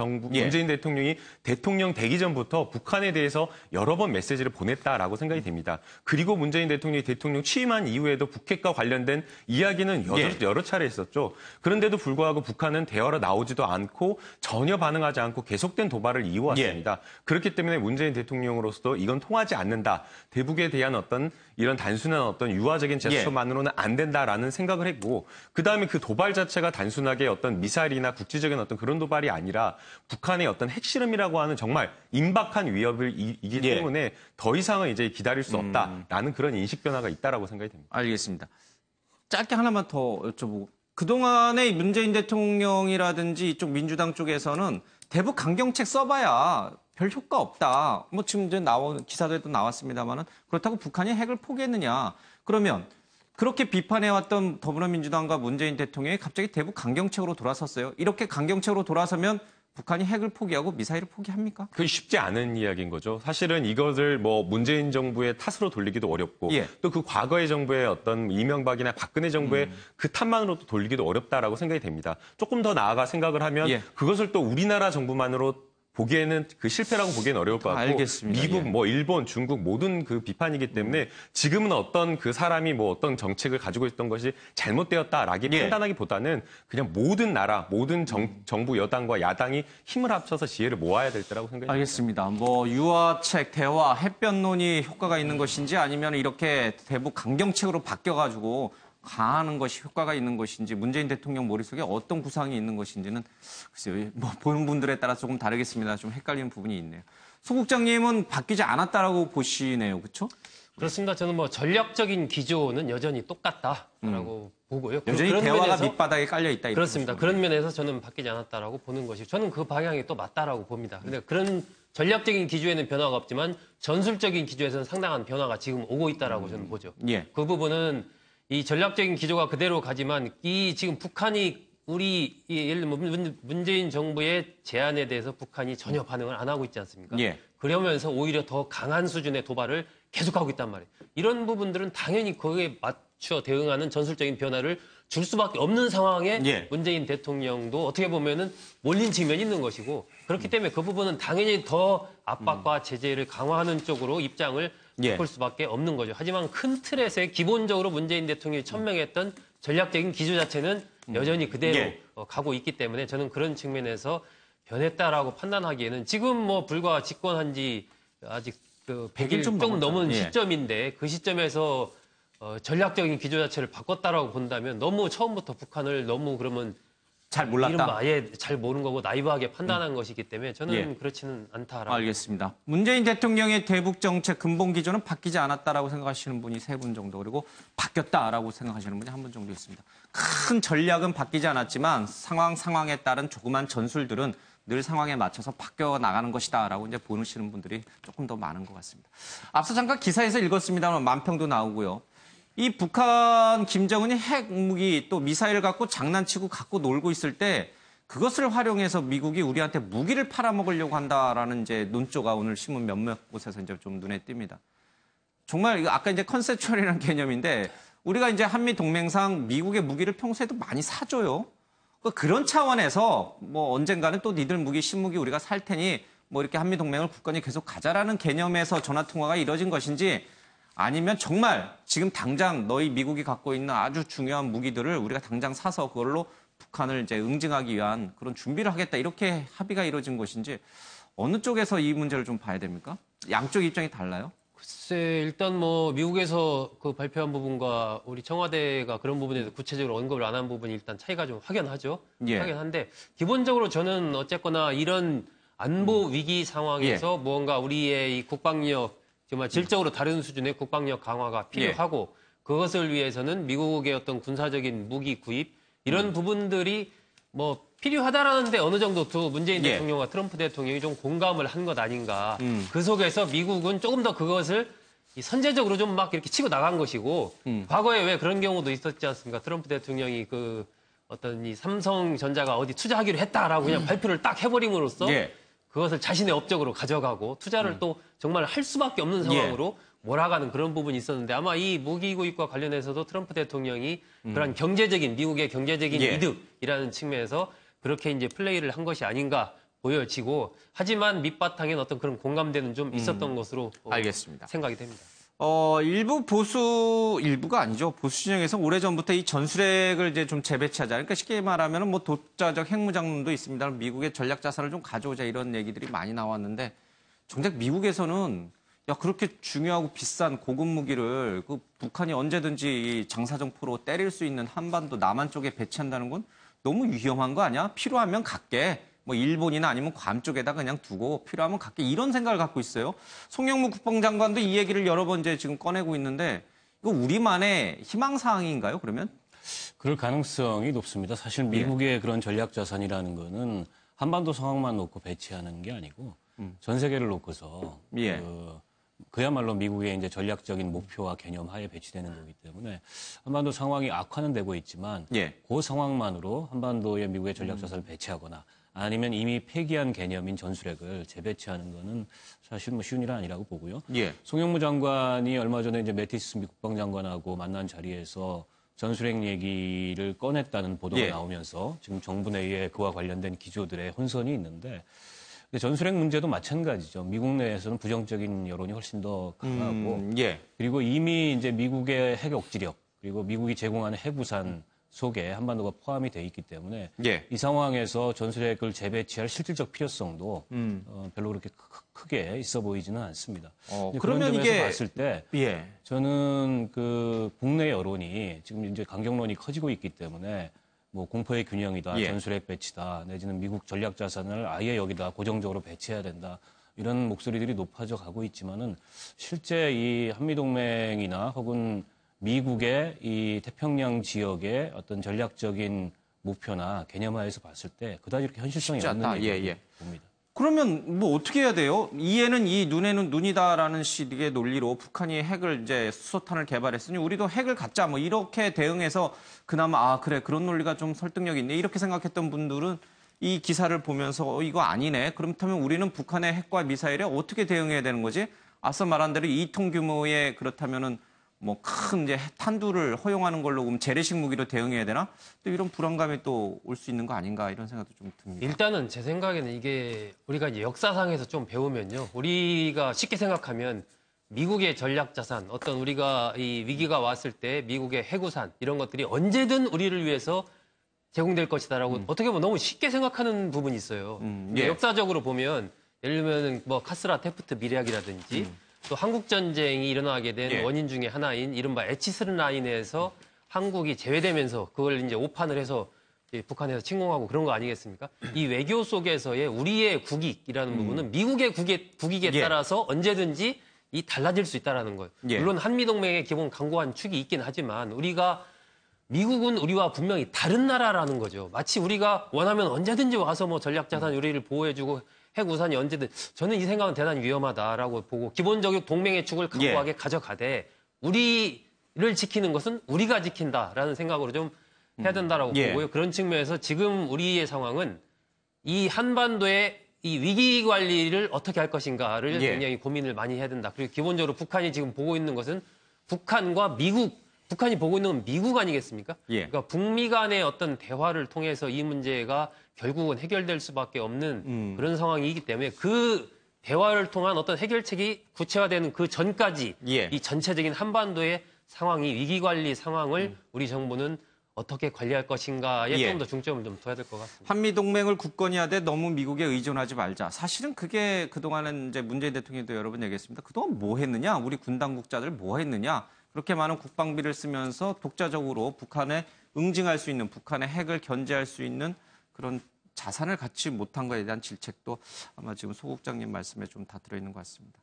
Speaker 5: 대통령이 대통령 되기 전부터 북한에 대해서 여러 번 메시지를 보냈다라고 생각이 됩니다. 그리고 문재인 대통령이 대통령 취임한 이후에도 북핵과 관련된 이야기는 여러 차례 있었죠. 그런데도 불구하고 북한은 대화로 나오지도 않고 전혀 반응하지 않고 계속된 도발을 이어왔습니다. 그렇기 때문에 문재인 대통령으로서도 이건 통하지 않는다. 대북에 대한 어떤 이런 단순한 어떤 유화적인 제스처만으로는 안 된다라는 생각을 했고, 그다음에 그 도발 자체가 단순하게 어떤 미사일이나 국지적인 어떤 그런 도발이 아니라 북한의 어떤 핵실험이라고 하는 정말 임박한 위협을 이기 때문에 더 이상은 이제 기다릴 수 없다라는 그런 인식 변화가 있다라고 생각이 됩니다.
Speaker 1: 알겠습니다. 짧게 하나만 더 여쭤보고. 그동안의 문재인 대통령이라든지 이쪽 민주당 쪽에서는 대북 강경책 써봐야 별 효과 없다. 뭐 지금 이제 나온 기사들도 나왔습니다만은 그렇다고 북한이 핵을 포기했느냐? 그러면 그렇게 비판해왔던 더불어민주당과 문재인 대통령이 갑자기 대북 강경책으로 돌아섰어요. 이렇게 강경책으로 돌아서면 북한이 핵을 포기하고 미사일을 포기합니까?
Speaker 5: 그게 쉽지 않은 이야기인 거죠. 사실은 이것을 뭐 문재인 정부의 탓으로 돌리기도 어렵고 또 그 과거의 정부의 어떤 이명박이나 박근혜 정부의 그 탓만으로도 돌리기도 어렵다라고 생각이 됩니다. 조금 더 나아가 생각을 하면 그것을 또 우리나라 정부만으로 보기에는 그 실패라고 보기에는 어려울 것 같고
Speaker 1: 알겠습니다.
Speaker 5: 미국, 뭐 일본, 중국 모든 그 비판이기 때문에 지금은 어떤 그 사람이 뭐 어떤 정책을 가지고 있던 것이 잘못되었다라고 판단하기보다는 그냥 모든 나라, 모든 정부 여당과 야당이 힘을 합쳐서 지혜를 모아야 될 때라고 생각합니다.
Speaker 1: 알겠습니다. 뭐 유화책, 대화, 햇볕론이 효과가 있는 것인지 아니면 이렇게 대북 강경책으로 바뀌어가지고 강하는 것이 효과가 있는 것인지 문재인 대통령 머릿속에 어떤 구상이 있는 것인지는 글쎄요. 뭐 보는 분들에 따라 조금 다르겠습니다. 좀 헷갈리는 부분이 있네요. 소 국장님은 바뀌지 않았다라고 보시네요. 그렇죠?
Speaker 6: 그렇습니다. 저는 뭐 전략적인 기조는 여전히 똑같다라고 보고요.
Speaker 1: 여전히
Speaker 6: 그런
Speaker 1: 대화가
Speaker 6: 면에서,
Speaker 1: 밑바닥에 깔려 있다.
Speaker 6: 그렇습니다. 그런 면에서 저는 바뀌지 않았다라고 보는 것이고 저는 그 방향이 또 맞다라고 봅니다. 근데 그런 전략적인 기조에는 변화가 없지만 전술적인 기조에서는 상당한 변화가 지금 오고 있다라고 저는 보죠. 그 부분은 이 전략적인 기조가 그대로 가지만 이 지금 북한이 예를 들면 문재인 정부의 제안에 대해서 북한이 전혀 반응을 안 하고 있지 않습니까? 그러면서 오히려 더 강한 수준의 도발을 계속하고 있단 말이에요. 이런 부분들은 당연히 거기에 맞춰 대응하는 전술적인 변화를 줄 수밖에 없는 상황에 문재인 대통령도 어떻게 보면은 몰린 측면이 있는 것이고 그렇기 때문에 그 부분은 당연히 더 압박과 제재를 강화하는 쪽으로 입장을 바꿀 수밖에 없는 거죠. 하지만 큰 틀에서 기본적으로 문재인 대통령이 천명했던 전략적인 기조 자체는 여전히 그대로 가고 있기 때문에 저는 그런 측면에서 변했다라고 판단하기에는 지금 뭐 불과 집권한 지 아직 그 100일 좀 넘은 시점인데 그 시점에서 전략적인 기조 자체를 바꿨다라고 본다면 너무 처음부터 북한을 너무 그러면
Speaker 1: 잘 몰랐다.
Speaker 6: 이런 아예 잘 모르는 거고 나이브하게 판단한 것이기 때문에 저는 그렇지는 않다라고.
Speaker 1: 알겠습니다. 문재인 대통령의 대북 정책 근본 기조는 바뀌지 않았다라고 생각하시는 분이 3분 정도 그리고 바뀌었다라고 생각하시는 분이 1분 정도 있습니다. 큰 전략은 바뀌지 않았지만 상황에 따른 조그만 전술들은 늘 상황에 맞춰서 바뀌어 나가는 것이다라고 이제 보시는 분들이 조금 더 많은 것 같습니다. 앞서 잠깐 기사에서 읽었습니다만 만평도 나오고요. 이 북한 김정은이 핵 무기 또 미사일 갖고 장난치고 갖고 놀고 있을 때 그것을 활용해서 미국이 우리한테 무기를 팔아먹으려고 한다라는 이제 논조가 오늘 신문 몇몇 곳에서 이제 좀 눈에 띕니다. 정말 이거 아까 이제 컨셉추얼이라는 개념인데 우리가 이제 한미 동맹상 미국의 무기를 평소에도 많이 사줘요. 그런 차원에서 뭐 언젠가는 또 니들 무기, 신무기 우리가 살 테니 뭐 이렇게 한미 동맹을 굳건히 계속 가자라는 개념에서 전화 통화가 이뤄진 것인지 아니면 정말 지금 당장 너희 미국이 갖고 있는 아주 중요한 무기들을 우리가 당장 사서 그걸로 북한을 이제 응징하기 위한 그런 준비를 하겠다 이렇게 합의가 이루어진 것인지 어느 쪽에서 이 문제를 좀 봐야 됩니까? 양쪽 입장이 달라요?
Speaker 6: 글쎄, 일단 뭐 미국에서 그 발표한 부분과 우리 청와대가 그런 부분에 대해서 구체적으로 언급을 안 한 부분이 일단 차이가 좀 확연하죠.
Speaker 1: 예.
Speaker 6: 확연한데 기본적으로 저는 어쨌거나 이런 안보 위기 상황에서 무언가 우리의 이 국방력 정말 질적으로 다른 수준의 국방력 강화가 필요하고 그것을 위해서는 미국의 어떤 군사적인 무기 구입 이런 부분들이 뭐 필요하다라는데 어느 정도 두 문재인 대통령과 트럼프 대통령이 좀 공감을 한 것 아닌가. 그 속에서 미국은 조금 더 그것을 이 선제적으로 좀 막 이렇게 치고 나간 것이고 과거에 왜 그런 경우도 있었지 않습니까? 트럼프 대통령이 그 어떤 이 삼성전자가 어디 투자하기로 했다라고 그냥 발표를 딱 해버림으로써 그것을 자신의 업적으로 가져가고 투자를 또 정말 할 수밖에 없는 상황으로 몰아가는 그런 부분이 있었는데 아마 이 무기 구입과 관련해서도 트럼프 대통령이 그런 경제적인 미국의 경제적인 이득이라는 측면에서 그렇게 이제 플레이를 한 것이 아닌가 보여지고 하지만 밑바탕엔 어떤 그런 공감대는 좀 있었던 것으로
Speaker 1: 알겠습니다.
Speaker 6: 생각이 됩니다.
Speaker 1: 일부가 아니죠. 보수 진영에서 오래전부터 이 전술핵을 이제 좀 재배치하자. 그러니까 쉽게 말하면 뭐 독자적 핵무장론도 있습니다. 미국의 전략 자산을 좀 가져오자 이런 얘기들이 많이 나왔는데 정작 미국에서는 야, 그렇게 중요하고 비싼 고급 무기를 그 북한이 언제든지 장사정포로 때릴 수 있는 한반도 남한 쪽에 배치한다는 건 너무 위험한 거 아니야? 필요하면 갖게. 뭐 일본이나 아니면 괌 쪽에다 그냥 두고 필요하면 갖게 이런 생각을 갖고 있어요. 송영무 국방장관도 이 얘기를 여러 번 이제 지금 꺼내고 있는데 이거 우리만의 희망사항인가요, 그러면?
Speaker 3: 그럴 가능성이 높습니다. 사실 미국의 그런 전략 자산이라는 거는 한반도 상황만 놓고 배치하는 게 아니고 전 세계를 놓고서 그야말로 미국의 이제 전략적인 목표와 개념 하에 배치되는 거기 때문에 한반도 상황이 악화는 되고 있지만 그 상황만으로 한반도에 미국의 전략 자산을 배치하거나 아니면 이미 폐기한 개념인 전술핵을 재배치하는 거는 사실 뭐 쉬운 일은 아니라고 보고요. 송영무 장관이 얼마 전에 이제 매티스 미 국방장관하고 만난 자리에서 전술핵 얘기를 꺼냈다는 보도가 나오면서 지금 정부 내에 그와 관련된 기조들의 혼선이 있는데 전술핵 문제도 마찬가지죠. 미국 내에서는 부정적인 여론이 훨씬 더 강하고 그리고 이미 이제 미국의 핵 억지력 그리고 미국이 제공하는 핵우산 속에 한반도가 포함이 돼 있기 때문에 이 상황에서 전술핵을 재배치할 실질적 필요성도 별로 그렇게 크게 있어 보이지는 않습니다. 그러면 이게 봤을 때 저는 그 국내 여론이 지금 이제 강경론이 커지고 있기 때문에 뭐 공포의 균형이다, 전술핵 배치다, 내지는 미국 전략 자산을 아예 여기다 고정적으로 배치해야 된다. 이런 목소리들이 높아져 가고 있지만은 실제 이 한미동맹이나 혹은 미국의 이 태평양 지역의 어떤 전략적인 목표나 개념화에서 봤을 때 그다지 이렇게 현실성이 없는 얘기를 봅니다.
Speaker 1: 그러면 뭐 어떻게 해야 돼요? 이에는 이, 눈에는 눈이다라는 식의 논리로 북한이 핵을 이제 수소탄을 개발했으니 우리도 핵을 갖자 뭐 이렇게 대응해서 그나마 아 그래 그런 논리가 좀 설득력이 있네 이렇게 생각했던 분들은 이 기사를 보면서 이거 아니네. 그렇다면 우리는 북한의 핵과 미사일에 어떻게 대응해야 되는 거지? 앞서 말한 대로 2톤 규모의 그렇다면은 뭐 큰 이제 탄두를 허용하는 걸로 그럼 재래식 무기로 대응해야 되나? 또 이런 불안감이 또 올 수 있는 거 아닌가 이런 생각도 좀 듭니다.
Speaker 6: 일단은 제 생각에는 이게 우리가 이제 역사상에서 좀 배우면요. 우리가 쉽게 생각하면 미국의 전략 자산, 어떤 우리가 이 위기가 왔을 때 미국의 해구산 이런 것들이 언제든 우리를 위해서 제공될 것이다라고 어떻게 보면 너무 쉽게 생각하는 부분이 있어요. 역사적으로 보면 예를 들면 뭐 카스라 테프트 미래학이라든지 또 한국 전쟁이 일어나게 된 원인 중에 하나인 이른바 에치스른 라인에서 한국이 제외되면서 그걸 이제 오판을 해서 북한에서 침공하고 그런 거 아니겠습니까? 이 외교 속에서의 우리의 국익이라는 부분은 미국의 국익에 따라서 언제든지 이 달라질 수 있다라는 거예요. 물론 한미동맹의 기본 강고한 축이 있긴 하지만 미국은 우리와 분명히 다른 나라라는 거죠. 마치 우리가 원하면 언제든지 와서 뭐 전략자산 우리를 보호해주고 핵우산이 언제든 저는 이 생각은 대단히 위험하다라고 보고 기본적인 동맹의 축을 강고하게 가져가되 우리를 지키는 것은 우리가 지킨다라는 생각으로 좀 해야 된다라고 보고요. 그런 측면에서 지금 우리의 상황은 이 한반도의 이 위기 관리를 어떻게 할 것인가를 굉장히 고민을 많이 해야 된다. 그리고 기본적으로 북한이 지금 보고 있는 것은 북한과 북한이 보고 있는 건 미국 아니겠습니까? 그러니까 북미 간의 어떤 대화를 통해서 이 문제가 결국은 해결될 수밖에 없는 그런 상황이기 때문에 그 대화를 통한 어떤 해결책이 구체화되는 그 전까지 이 전체적인 한반도의 상황이 위기 관리 상황을 우리 정부는 어떻게 관리할 것인가에
Speaker 1: 예.
Speaker 6: 좀 더 중점을 좀 둬야 될 것 같습니다.
Speaker 1: 한미 동맹을 굳건히 하되 너무 미국에 의존하지 말자. 사실은 그게 그동안은 이제 문재인 대통령도 여러 번 얘기했습니다. 그동안 뭐 했느냐? 우리 군 당국자들 뭐 했느냐? 그렇게 많은 국방비를 쓰면서 독자적으로 북한에 응징할 수 있는, 북한의 핵을 견제할 수 있는 그런 자산을 갖지 못한 것에 대한 질책도 아마 지금 소 국장님 말씀에 좀 다 들어있는 것 같습니다.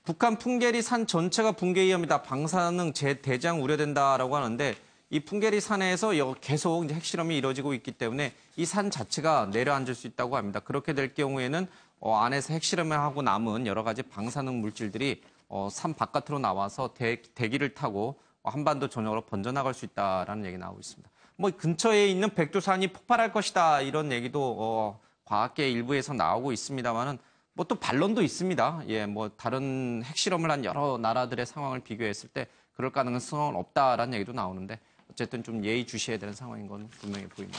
Speaker 1: 북한 풍계리 산 전체가 붕괴 위험이다. 방사능 대장 우려된다라고 하는데 이 풍계리 산에서 계속 이제 핵실험이 이루어지고 있기 때문에 이 산 자체가 내려앉을 수 있다고 합니다. 그렇게 될 경우에는 안에서 핵실험을 하고 남은 여러 가지 방사능 물질들이 산 바깥으로 나와서 대기를 타고 한반도 전역으로 번져나갈 수 있다라는 얘기 나오고 있습니다. 뭐 근처에 있는 백두산이 폭발할 것이다 이런 얘기도 과학계 일부에서 나오고 있습니다만은 뭐 또 반론도 있습니다. 예, 뭐 다른 핵실험을 한 여러 나라들의 상황을 비교했을 때 그럴 가능성은 없다라는 얘기도 나오는데 어쨌든 좀 예의주시해야 되는 상황인 건 분명히 보입니다.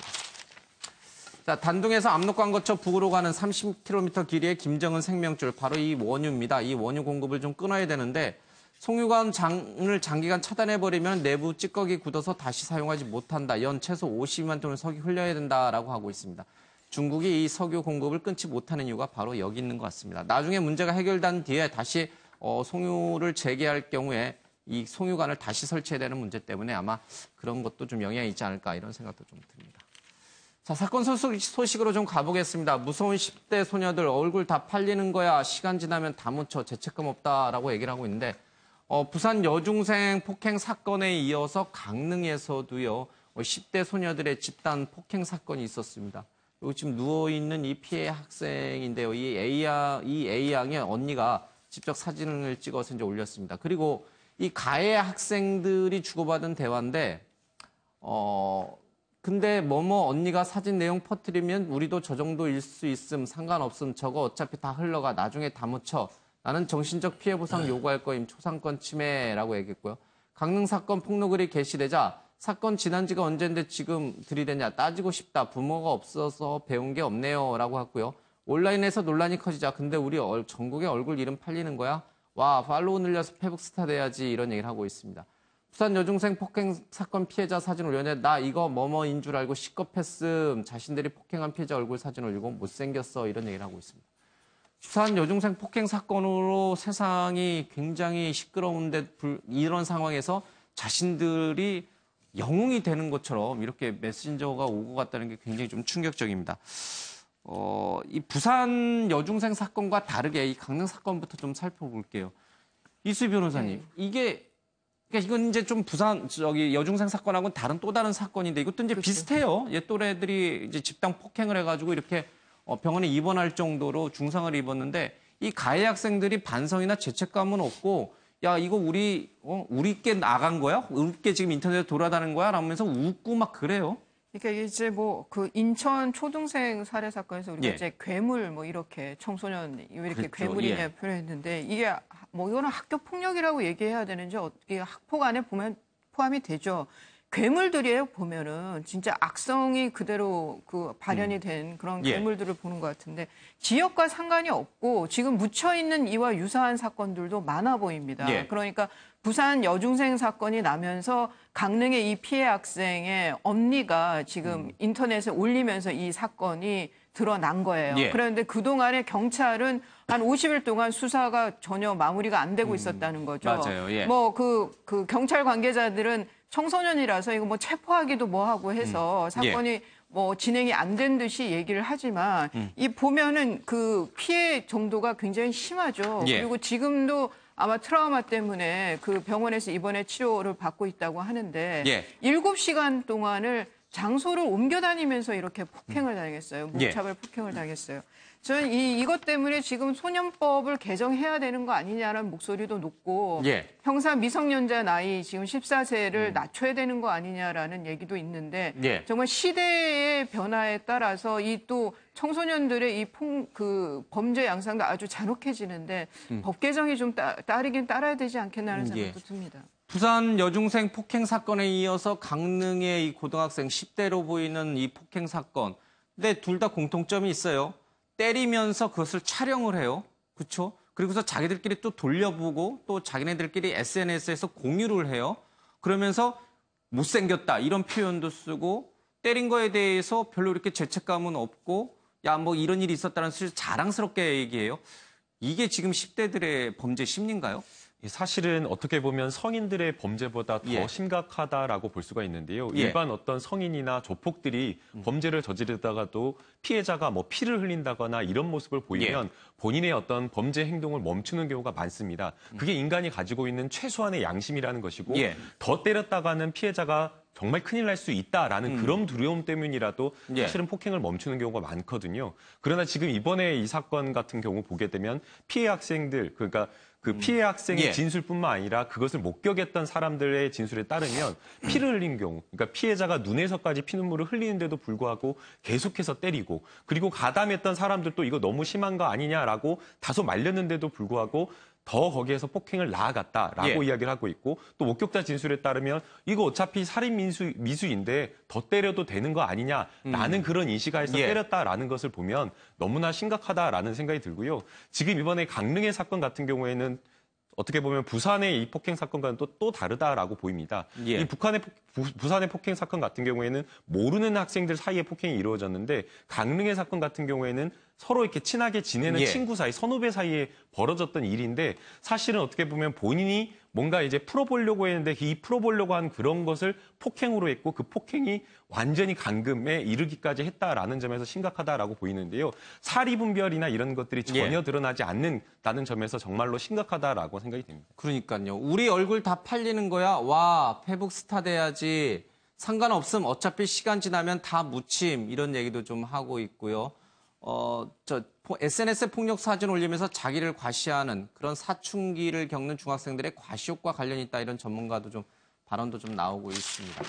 Speaker 1: 자, 단둥에서 압록강 거쳐 북으로 가는 30km 길이의 김정은 생명줄, 바로 이 원유입니다. 이 원유 공급을 좀 끊어야 되는데 송유관 장을 장기간 차단해버리면 내부 찌꺼기 굳어서 다시 사용하지 못한다. 연 최소 52만 톤의 석유 흘려야 된다라고 하고 있습니다. 중국이 이 석유 공급을 끊지 못하는 이유가 바로 여기 있는 것 같습니다. 나중에 문제가 해결된 뒤에 다시 송유를 재개할 경우에 이 송유관을 다시 설치해야 되는 문제 때문에 아마 그런 것도 좀 영향이 있지 않을까 이런 생각도 좀 듭니다. 자, 사건 소식으로 좀 가보겠습니다. 무서운 10대 소녀들 얼굴 다 팔리는 거야. 시간 지나면 다 묻혀. 죄책감 없다라고 얘기를 하고 있는데 부산 여중생 폭행 사건에 이어서 강릉에서도요. 10대 소녀들의 집단 폭행 사건이 있었습니다. 여기 지금 누워있는 이 피해 학생인데요. 이 A양의 언니가 직접 사진을 찍어서 이제 올렸습니다. 그리고 이 가해 학생들이 주고받은 대화인데 근데 뭐뭐 언니가 사진 내용 퍼뜨리면 우리도 저 정도일 수 있음, 상관없음, 저거 어차피 다 흘러가, 나중에 다 묻혀. 나는 정신적 피해 보상 요구할 거임, 초상권 침해라고 얘기했고요. 강릉 사건 폭로글이 게시되자 사건 지난 지가 언젠데 지금 들이대냐, 따지고 싶다, 부모가 없어서 배운 게 없네요 라고 했고요. 온라인에서 논란이 커지자 근데 우리 전국의 얼굴 이름 팔리는 거야? 와, 팔로우 늘려서 페북 스타 돼야지 이런 얘기를 하고 있습니다. 부산 여중생 폭행 사건 피해자 사진 올렸는데 나 이거 뭐뭐인 줄 알고 시겁했음. 자신들이 폭행한 피해자 얼굴 사진 올리고 못생겼어. 이런 얘기를 하고 있습니다. 부산 여중생 폭행 사건으로 세상이 굉장히 시끄러운데 이런 상황에서 자신들이 영웅이 되는 것처럼 이렇게 메신저가 오고 갔다는 게 굉장히 좀 충격적입니다. 이 부산 여중생 사건과 다르게 이 강릉 사건부터 좀 살펴볼게요. 이수희 변호사님, 그러니까 이건 이제 좀 부산 여중생 사건하고는 또 다른 사건인데 이것도 이제 비슷해요. 옛 또래들이 이제 집단 폭행을 해가지고 이렇게 병원에 입원할 정도로 중상을 입었는데 이 가해 학생들이 반성이나 죄책감은 없고 야 이거 우리께 나간 거야? 우리께 지금 인터넷에 돌아다니는 거야? 라면서 웃고 막 그래요.
Speaker 4: 그러니까 이제 뭐 그 인천 초등생 살해 사건에서 우리가
Speaker 1: 예.
Speaker 4: 이제 괴물 뭐 이렇게 청소년 왜 이렇게
Speaker 1: 그렇죠.
Speaker 4: 괴물이냐
Speaker 1: 예.
Speaker 4: 표현했는데 이게 뭐 이거는 학교 폭력이라고 얘기해야 되는지 어떻게 학폭 안에 보면 포함이 되죠. 괴물들이에요 보면은 진짜 악성이 그대로 그 발현이 된 그런
Speaker 1: 예.
Speaker 4: 괴물들을 보는 것 같은데 지역과 상관이 없고 지금 묻혀 있는 이와 유사한 사건들도 많아 보입니다.
Speaker 1: 예.
Speaker 4: 그러니까 부산 여중생 사건이 나면서 강릉의 이 피해 학생의 엄니가 지금 인터넷에 올리면서 이 사건이 드러난 거예요.
Speaker 1: 예.
Speaker 4: 그런데 그동안에 경찰은 한 50일 동안 수사가 전혀 마무리가 안 되고 있었다는 거죠.
Speaker 1: 맞아요. 예.
Speaker 4: 뭐 그 경찰 관계자들은 청소년이라서 이거 뭐 체포하기도 뭐 하고 해서 사건이 뭐 진행이 안 된 듯이 얘기를 하지만 이 보면은 그 피해 정도가 굉장히 심하죠.
Speaker 1: 예.
Speaker 4: 그리고 지금도 아마 트라우마 때문에 그 병원에서 입원해 치료를 받고 있다고 하는데
Speaker 1: 예.
Speaker 4: 7시간 동안을 장소를 옮겨 다니면서 이렇게 폭행을 당했어요.
Speaker 1: 예.
Speaker 4: 무차별 폭행을 당했어요. 저는 이것 때문에 지금 소년법을 개정해야 되는 거 아니냐라는 목소리도 높고
Speaker 1: 예.
Speaker 4: 형사 미성년자 나이 지금 14세를 낮춰야 되는 거 아니냐라는 얘기도 있는데
Speaker 1: 예.
Speaker 4: 정말 시대의 변화에 따라서 이 또 청소년들의 이 범죄 양상도 아주 잔혹해지는데 법 개정이 좀 따르긴 따라야 되지 않겠나는 생각도 듭니다.
Speaker 1: 부산 여중생 폭행 사건에 이어서 강릉의 이 고등학생 10대로 보이는 이 폭행 사건. 근데 둘 다 공통점이 있어요. 때리면서 그것을 촬영을 해요. 그렇죠? 그리고서 자기들끼리 또 돌려보고 또 자기네들끼리 SNS에서 공유를 해요. 그러면서 못생겼다 이런 표현도 쓰고 때린 거에 대해서 별로 이렇게 죄책감은 없고 야 뭐 이런 일이 있었다는 사실 자랑스럽게 얘기해요. 이게 지금 10대들의 범죄 심리인가요?
Speaker 5: 사실은 어떻게 보면 성인들의 범죄보다 더
Speaker 1: 예.
Speaker 5: 심각하다라고 볼 수가 있는데요.
Speaker 1: 예.
Speaker 5: 일반 어떤 성인이나 조폭들이 범죄를 저지르다가도 피해자가 뭐 피를 흘린다거나 이런 모습을 보이면 본인의 어떤 범죄 행동을 멈추는 경우가 많습니다. 그게 인간이 가지고 있는 최소한의 양심이라는 것이고 더 때렸다가는 피해자가 정말 큰일 날 수 있다라는 그런 두려움 때문이라도 사실은 폭행을 멈추는 경우가 많거든요. 그러나 지금 이번에 이 사건 같은 경우 보게 되면 피해 학생들, 그러니까 그 피해 학생의 진술뿐만 아니라 그것을 목격했던 사람들의 진술에 따르면 피를 흘린 경우, 그러니까 피해자가 눈에서까지 피눈물을 흘리는데도 불구하고 계속해서 때리고 그리고 가담했던 사람들도 이거 너무 심한 거 아니냐라고 다소 말렸는데도 불구하고 더 거기에서 폭행을 나아갔다라고 이야기를 하고 있고 또 목격자 진술에 따르면 이거 어차피 살인 미수인데 더 때려도 되는 거 아니냐라는 그런 인식하에서 때렸다라는 것을 보면 너무나 심각하다라는 생각이 들고요. 지금 이번에 강릉의 사건 같은 경우에는 어떻게 보면 부산의 이 폭행 사건과는 또 다르다라고 보입니다. 이 부산의 폭행 사건 같은 경우에는 모르는 학생들 사이에 폭행이 이루어졌는데 강릉의 사건 같은 경우에는 서로 이렇게 친하게 지내는 친구 사이, 선후배 사이에 벌어졌던 일인데 사실은 어떻게 보면 본인이 뭔가 이제 풀어보려고 했는데 이 풀어보려고 한 그런 것을 폭행으로 했고 그 폭행이 완전히 감금에 이르기까지 했다라는 점에서 심각하다라고 보이는데요. 사리분별이나 이런 것들이 전혀 드러나지 않는다는 점에서 정말로 심각하다라고 생각이 됩니다.
Speaker 1: 그러니까요. 우리 얼굴 다 팔리는 거야. 와, 페북 스타 돼야지. 상관없음. 어차피 시간 지나면 다 묻힘. 이런 얘기도 좀 하고 있고요. SNS에 폭력 사진 올리면서 자기를 과시하는 그런 사춘기를 겪는 중학생들의 과시욕과 관련이 있다. 이런 전문가도 좀 발언도 좀 나오고 있습니다.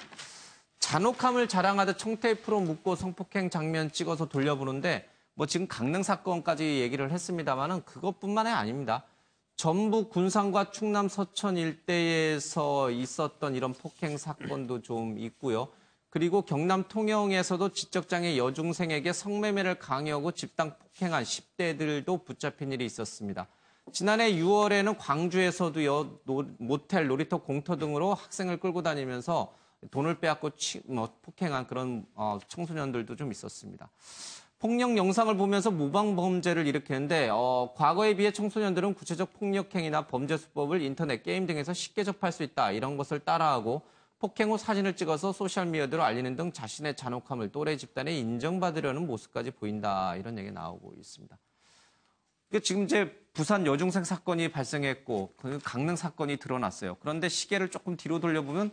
Speaker 1: 잔혹함을 자랑하듯 청테이프로 묶고 성폭행 장면 찍어서 돌려보는데 뭐 지금 강릉 사건까지 얘기를 했습니다만은 그것뿐만이 아닙니다. 전북 군산과 충남 서천 일대에서 있었던 이런 폭행 사건도 좀 있고요. 그리고 경남 통영에서도 지적장애 여중생에게 성매매를 강요하고 집단 폭행한 10대들도 붙잡힌 일이 있었습니다. 지난해 6월에는 광주에서도요, 모텔, 놀이터, 공터 등으로 학생을 끌고 다니면서 돈을 빼앗고 폭행한 그런 청소년들도 좀 있었습니다. 폭력 영상을 보면서 모방 범죄를 일으키는데 과거에 비해 청소년들은 구체적 폭력 행위나 범죄 수법을 인터넷, 게임 등에서 쉽게 접할 수 있다. 이런 것을 따라하고 폭행 후 사진을 찍어서 소셜미디어로 알리는 등 자신의 잔혹함을 또래 집단에 인정받으려는 모습까지 보인다. 이런 얘기 나오고 있습니다. 지금 이제 부산 여중생 사건이 발생했고 강릉 사건이 드러났어요. 그런데 시계를 조금 뒤로 돌려보면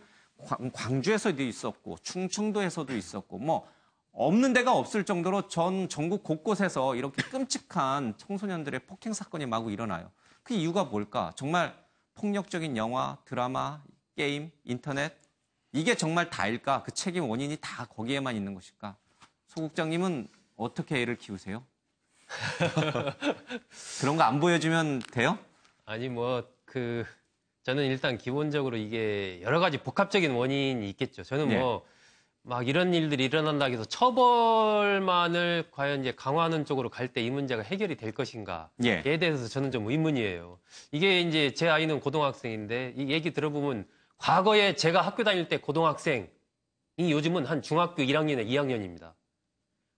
Speaker 1: 광주에서도 있었고 충청도에서도 있었고 뭐 없는 데가 없을 정도로 전국 곳곳에서 이렇게 끔찍한 청소년들의 폭행 사건이 마구 일어나요. 그 이유가 뭘까? 정말 폭력적인 영화, 드라마, 게임, 인터넷 이게 정말 다일까? 그 책임 원인이 다 거기에만 있는 것일까? 소 국장님은 어떻게 애를 키우세요? 그런 거 안 보여주면 돼요?
Speaker 6: 아니 저는 일단 기본적으로 이게 여러 가지 복합적인 원인이 있겠죠. 저는 막 이런 일들이 일어난다고 해서 처벌만을 과연 이제 강화하는 쪽으로 갈 때 이 문제가 해결이 될 것인가에 대해서 저는 좀 의문이에요. 이게 이제 제 아이는 고등학생인데 이 얘기 들어보면 과거에 제가 학교 다닐 때 고등학생이 요즘은 한 중학교 1학년에 2학년입니다.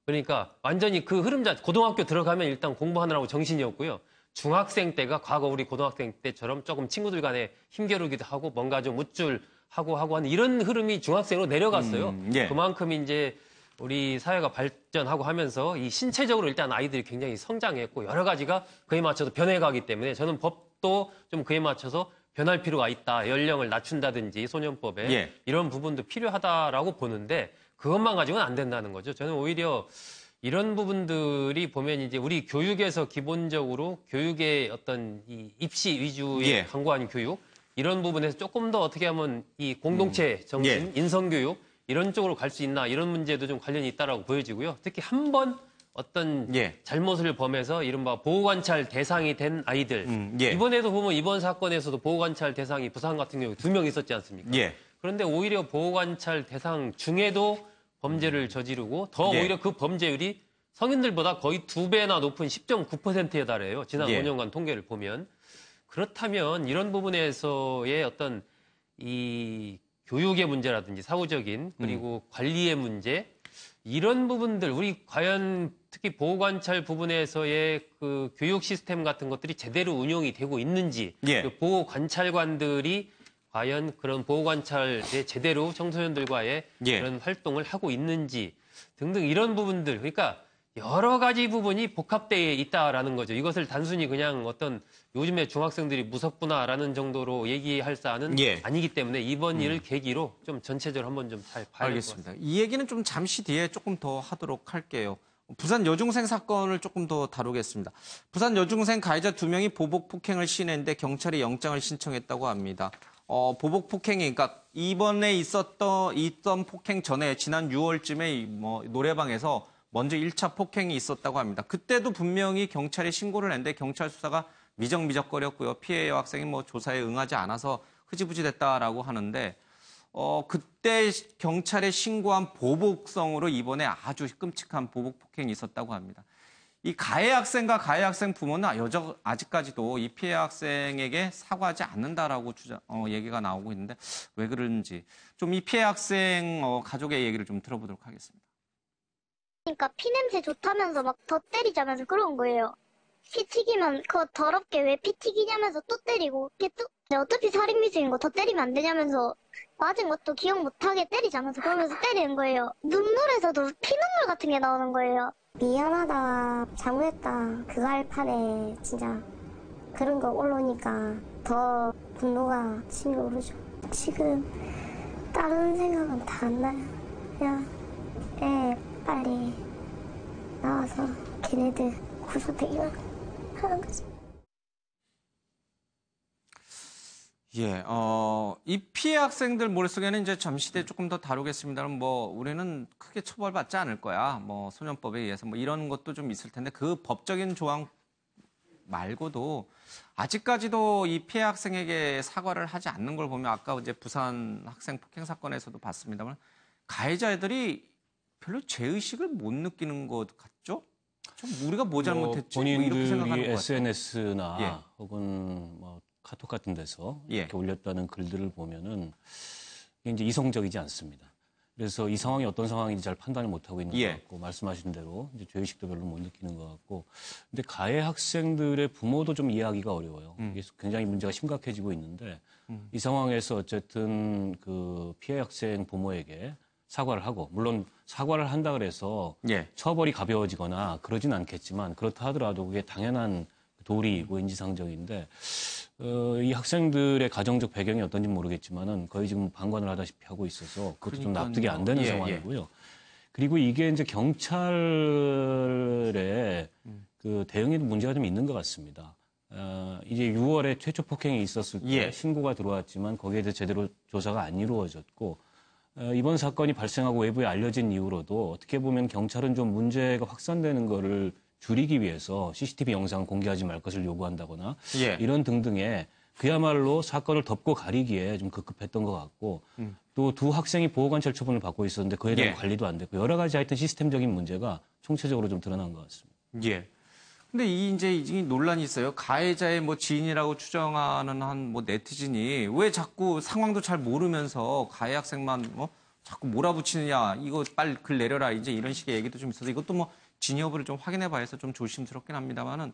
Speaker 6: 그러니까 완전히 그 고등학교 들어가면 일단 공부하느라고 정신이 없고요. 중학생 때가 과거 우리 고등학생 때처럼 조금 친구들 간에 힘겨루기도 하고 뭔가 좀 우쭐하고 하는 이런 흐름이 중학생으로 내려갔어요. 그만큼 이제 우리 사회가 발전하고 하면서 이 신체적으로 일단 아이들이 굉장히 성장했고 여러 가지가 그에 맞춰서 변해가기 때문에 저는 법도 좀 그에 맞춰서 변할 필요가 있다. 연령을 낮춘다든지 소년법에 이런 부분도 필요하다라고 보는데 그것만 가지고는 안 된다는 거죠. 저는 오히려 이런 부분들이 보면 이제 우리 교육에서 기본적으로 교육의 어떤 이 입시 위주의 강구한 교육 이런 부분에서 조금 더 어떻게 하면 이 공동체 정신, 인성교육 이런 쪽으로 갈 수 있나 이런 문제도 좀 관련이 있다라고 보여지고요. 특히 한 번 어떤 잘못을 범해서 이른바 보호관찰 대상이 된 아이들 이번에도 보면 이번 사건에서도 보호관찰 대상이 부산 같은 경우 2명 있었지 않습니까? 그런데 오히려 보호관찰 대상 중에도 범죄를 저지르고 더 오히려 그 범죄율이 성인들보다 거의 2배나 높은 10.9%에 달해요. 지난 5년간 통계를 보면. 그렇다면 이런 부분에서의 어떤 이 교육의 문제라든지 사후적인 그리고 관리의 문제 이런 부분들 우리 과연 특히 보호관찰 부분에서의 그 교육 시스템 같은 것들이 제대로 운영이 되고 있는지
Speaker 1: 예.
Speaker 6: 그 보호관찰관들이 과연 그런 보호관찰에 제대로 청소년들과의
Speaker 1: 예.
Speaker 6: 그런 활동을 하고 있는지 등등 이런 부분들 그러니까 여러 가지 부분이 복합되어 있다라는 거죠. 이것을 단순히 그냥 어떤 요즘에 중학생들이 무섭구나라는 정도로 얘기할 사안은
Speaker 1: 예.
Speaker 6: 아니기 때문에 이번 일을 계기로 좀 전체적으로 한번 좀 잘 봐야 될 것 같습니다.
Speaker 1: 알겠습니다. 이 얘기는 좀 잠시 뒤에 조금 더 하도록 할게요. 부산 여중생 사건을 조금 더 다루겠습니다. 부산 여중생 가해자 2명이 보복 폭행을 시인했는데 경찰이 영장을 신청했다고 합니다. 보복 폭행이 그러니까 이번에 있던 폭행 전에 지난 6월쯤에 뭐 노래방에서 먼저 1차 폭행이 있었다고 합니다. 그때도 분명히 경찰에 신고를 했는데 경찰 수사가 미적미적거렸고요. 피해 여학생이 뭐 조사에 응하지 않아서 흐지부지 됐다라고 하는데 그때 경찰에 신고한 보복성으로 이번에 아주 끔찍한 보복 폭행이 있었다고 합니다. 이 가해 학생과 가해 학생 부모는 아직까지도 이 피해 학생에게 사과하지 않는다라고 얘기가 나오고 있는데 왜 그런지 좀 이 피해 학생 가족의 얘기를 좀 들어보도록 하겠습니다.
Speaker 7: 그러니까 피냄새 좋다면서 막 더 때리자면서 그런 거예요. 피 튀기면 그거 더럽게 왜 피 튀기냐면서 또 때리고 어차피 살인미수인 거 더 때리면 안 되냐면서 맞은 것도 기억 못하게 때리자면서 그러면서 때리는 거예요. 눈물에서도 피눈물 같은 게 나오는 거예요. 미안하다, 잘못했다, 그거 할 판에 진짜 그런 거 올라오니까 더 분노가 치밀 오르죠. 지금 다른 생각은 다 안 나요. 그냥 애 빨리 나와서 걔네들 구조되기만 하는 거지.
Speaker 1: 예, 이 피해 학생들 머릿속에는 이제 잠시 뒤에 조금 더 다루겠습니다만 뭐 우리는 크게 처벌받지 않을 거야. 뭐 소년법에 의해서 뭐 이런 것도 좀 있을 텐데 그 법적인 조항 말고도 아직까지도 이 피해 학생에게 사과를 하지 않는 걸 보면 아까 이제 부산 학생 폭행 사건에서도 봤습니다만 가해자들이 별로 죄의식을 못 느끼는 것 같죠? 좀 우리가 뭐 잘못했지? 뭐 이렇게 생각하는 것
Speaker 3: 본인들이
Speaker 1: 같아요.
Speaker 3: SNS나
Speaker 1: 예.
Speaker 3: 혹은 뭐 카톡 같은 데서
Speaker 1: 예.
Speaker 3: 이렇게 올렸다는 글들을 보면은 이게 이제 이성적이지 않습니다. 그래서 이 상황이 어떤 상황인지 잘 판단을 못 하고 있는
Speaker 1: 예.
Speaker 3: 것 같고 말씀하신 대로 이제 죄의식도 별로 못 느끼는 것 같고 근데 가해 학생들의 부모도 좀 이해하기가 어려워요. 이게 굉장히 문제가 심각해지고 있는데 이 상황에서 어쨌든 그 피해 학생 부모에게 사과를 하고 물론 사과를 한다 그래서
Speaker 1: 예.
Speaker 3: 처벌이 가벼워지거나 그러진 않겠지만 그렇다 하더라도 그게 당연한 도리이고 인지상정인데 이 학생들의 가정적 배경이 어떤지 모르겠지만은 거의 지금 방관을 하다시피 하고 있어서 그것도 좀 납득이 안 되는
Speaker 1: 예,
Speaker 3: 상황이고요. 그리고 이게 이제 경찰의 그 대응에도 문제가 좀 있는 것 같습니다. 이제 6월에 최초 폭행이 있었을 때
Speaker 1: 예.
Speaker 3: 신고가 들어왔지만 거기에 대해 제대로 조사가 안 이루어졌고 이번 사건이 발생하고 외부에 알려진 이후로도 어떻게 보면 경찰은 좀 문제가 확산되는 거를 줄이기 위해서 CCTV 영상 공개하지 말 것을 요구한다거나
Speaker 1: 예.
Speaker 3: 이런 등등의 그야말로 사건을 덮고 가리기에 좀 급급했던 것 같고 또 두 학생이 보호관찰 처분을 받고 있었는데 그에 대한
Speaker 1: 예.
Speaker 3: 관리도 안 됐고 여러 가지 하여튼 시스템적인 문제가 총체적으로 좀 드러난 것 같습니다.
Speaker 1: 예. 근데 이 논란이 있어요. 가해자의 뭐 지인이라고 추정하는 한 뭐 네티즌이 왜 자꾸 상황도 잘 모르면서 가해 학생만 자꾸 몰아붙이느냐, 이거 빨리 글 내려라, 이제 이런 식의 얘기도 좀 있어서 이것도 뭐 진위 여부를 좀 확인해 봐야 해서 좀 조심스럽긴 합니다만은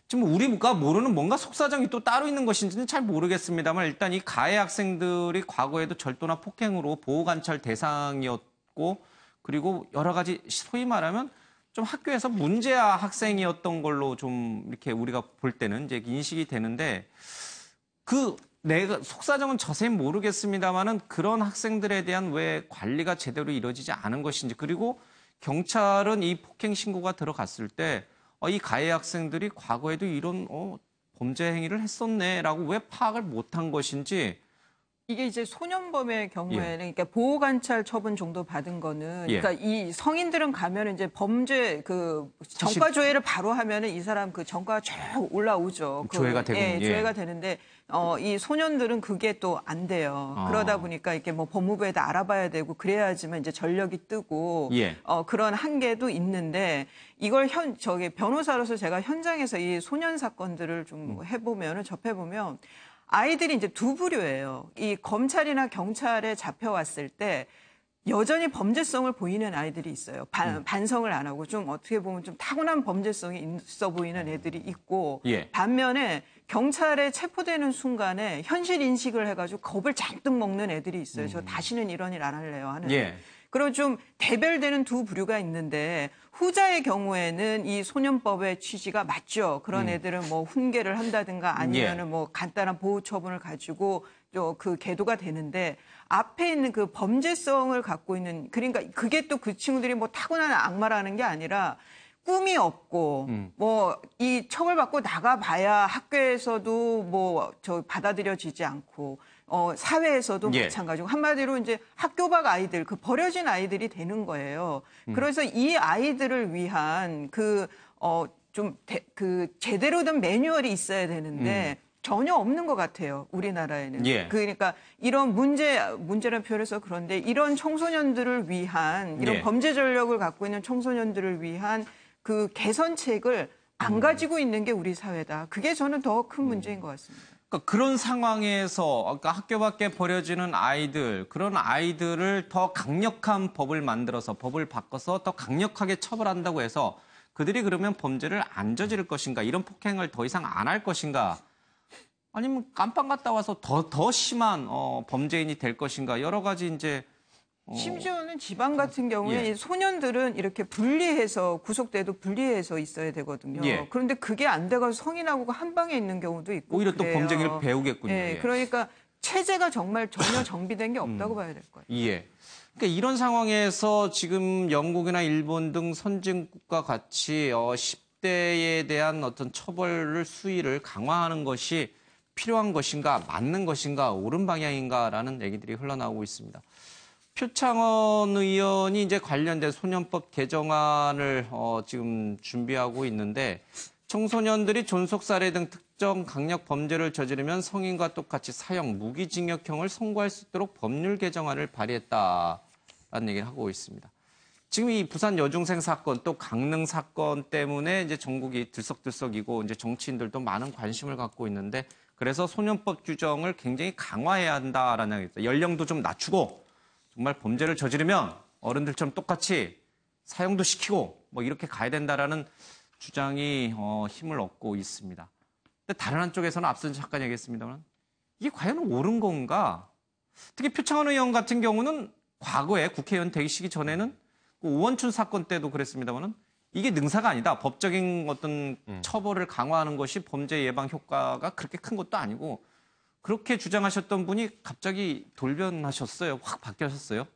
Speaker 1: 지금 우리가 모르는 뭔가 속사정이 또 따로 있는 것인지는 잘 모르겠습니다만 일단 이 가해 학생들이 과거에도 절도나 폭행으로 보호관찰 대상이었고 그리고 여러 가지 소위 말하면 좀 학교에서 문제아 학생이었던 걸로 좀 이렇게 우리가 볼 때는 이제 인식이 되는데 내가 속사정은 자세히 모르겠습니다만은 그런 학생들에 대한 왜 관리가 제대로 이루어지지 않은 것인지 그리고 경찰은 이 폭행 신고가 들어갔을 때 이 가해 학생들이 과거에도 이런 범죄 행위를 했었네라고 왜 파악을 못한 것인지
Speaker 4: 이게 이제 소년범의 경우에는 그러니까 보호관찰 처분 정도 받은 거는 그러니까 이 성인들은 가면은 이제 범죄 그 정과 조회를 바로 하면은 이 사람 그 정과가 쭉 올라오죠.
Speaker 1: 조회가 되고
Speaker 4: 조회가 되는데 이 소년들은 그게 또 안 돼요. 그러다 보니까 이렇게 뭐 법무부에다 알아봐야 되고 그래야지만 이제 전력이 뜨고 그런 한계도 있는데 이걸 변호사로서 제가 현장에서 이 소년 사건들을 좀 해보면은 접해보면. 아이들이 이제 두 부류예요. 이 검찰이나 경찰에 잡혀왔을 때 여전히 범죄성을 보이는 아이들이 있어요. 반성을 안 하고 좀 어떻게 보면 좀 타고난 범죄성이 있어 보이는 애들이 있고
Speaker 1: 예.
Speaker 4: 반면에 경찰에 체포되는 순간에 현실 인식을 해가지고 겁을 잔뜩 먹는 애들이 있어요. 저 다시는 이런 일 안 할래요 하는.
Speaker 1: 예.
Speaker 4: 그리고 좀 대별되는 두 부류가 있는데 후자의 경우에는 이 소년법의 취지가 맞죠. 그런 애들은 뭐 훈계를 한다든가 아니면은 뭐 간단한 보호 처분을 가지고 그 계도가 되는데 앞에 있는 그 범죄성을 갖고 있는 그러니까 그게 또 그 친구들이 뭐 타고난 악마라는 게 아니라 꿈이 없고 뭐 이 처벌받고 나가봐야 학교에서도 뭐 저 받아들여지지 않고 사회에서도
Speaker 1: 예.
Speaker 4: 마찬가지고 한마디로 이제 학교 밖 아이들 그 버려진 아이들이 되는 거예요. 그래서 이 아이들을 위한 그 제대로 된 매뉴얼이 있어야 되는데 전혀 없는 것 같아요. 우리나라에는.
Speaker 1: 예.
Speaker 4: 그러니까 이런 문제라는 표현을 써 그런데 이런 청소년들을 위한 이런
Speaker 1: 예.
Speaker 4: 범죄 전력을 갖고 있는 청소년들을 위한 그 개선책을 안 가지고 있는 게 우리 사회다. 그게 저는 더 큰 문제인 것 같습니다.
Speaker 1: 그러니까 그런 상황에서 그러니까 학교 밖에 버려지는 아이들, 그런 아이들을 더 강력한 법을 만들어서 법을 바꿔서 더 강력하게 처벌한다고 해서 그들이 그러면 범죄를 안 저지를 것인가, 이런 폭행을 더 이상 안 할 것인가, 아니면 깜빵 갔다 와서 더 심한 범죄인이 될 것인가, 여러 가지 이제
Speaker 4: 심지어는 지방 같은 경우에
Speaker 1: 예.
Speaker 4: 이 소년들은 이렇게 분리해서 구속돼도 분리해서 있어야 되거든요.
Speaker 1: 예.
Speaker 4: 그런데 그게 안 돼가지고 성인하고 한 방에 있는 경우도 있고
Speaker 1: 오히려 또
Speaker 4: 그래요.
Speaker 1: 범죄를 배우겠군요.
Speaker 4: 예,
Speaker 1: 예.
Speaker 4: 그러니까 체제가 정말 전혀 정비된 게 없다고 봐야 될 거예요.
Speaker 1: 예. 그러니까 이런 상황에서 지금 영국이나 일본 등 선진국과 같이 10대에 대한 어떤 처벌을 수위를 강화하는 것이 필요한 것인가, 맞는 것인가, 옳은 방향인가라는 얘기들이 흘러나오고 있습니다. 표창원 의원이 이제 관련된 소년법 개정안을 지금 준비하고 있는데 청소년들이 존속살해 등 특정 강력 범죄를 저지르면 성인과 똑같이 사형, 무기징역형을 선고할 수 있도록 법률 개정안을 발의했다라는 얘기를 하고 있습니다. 지금 이 부산 여중생 사건 또 강릉 사건 때문에 이제 전국이 들썩들썩이고 이제 정치인들도 많은 관심을 갖고 있는데 그래서 소년법 규정을 굉장히 강화해야 한다라는 얘기입니다. 연령도 좀 낮추고 정말 범죄를 저지르면 어른들처럼 똑같이 사형도 시키고 뭐 이렇게 가야 된다라는 주장이 힘을 얻고 있습니다. 근데 다른 한쪽에서는 앞서 잠깐 얘기했습니다만 이게 과연 옳은 건가? 특히 표창원 의원 같은 경우는 과거에 국회의원 되시기 전에는 그 오원춘 사건 때도 그랬습니다만은 이게 능사가 아니다. 법적인 어떤 처벌을 강화하는 것이 범죄 예방 효과가 그렇게 큰 것도 아니고 그렇게 주장하셨던 분이 갑자기 돌변하셨어요. 확 바뀌셨어요.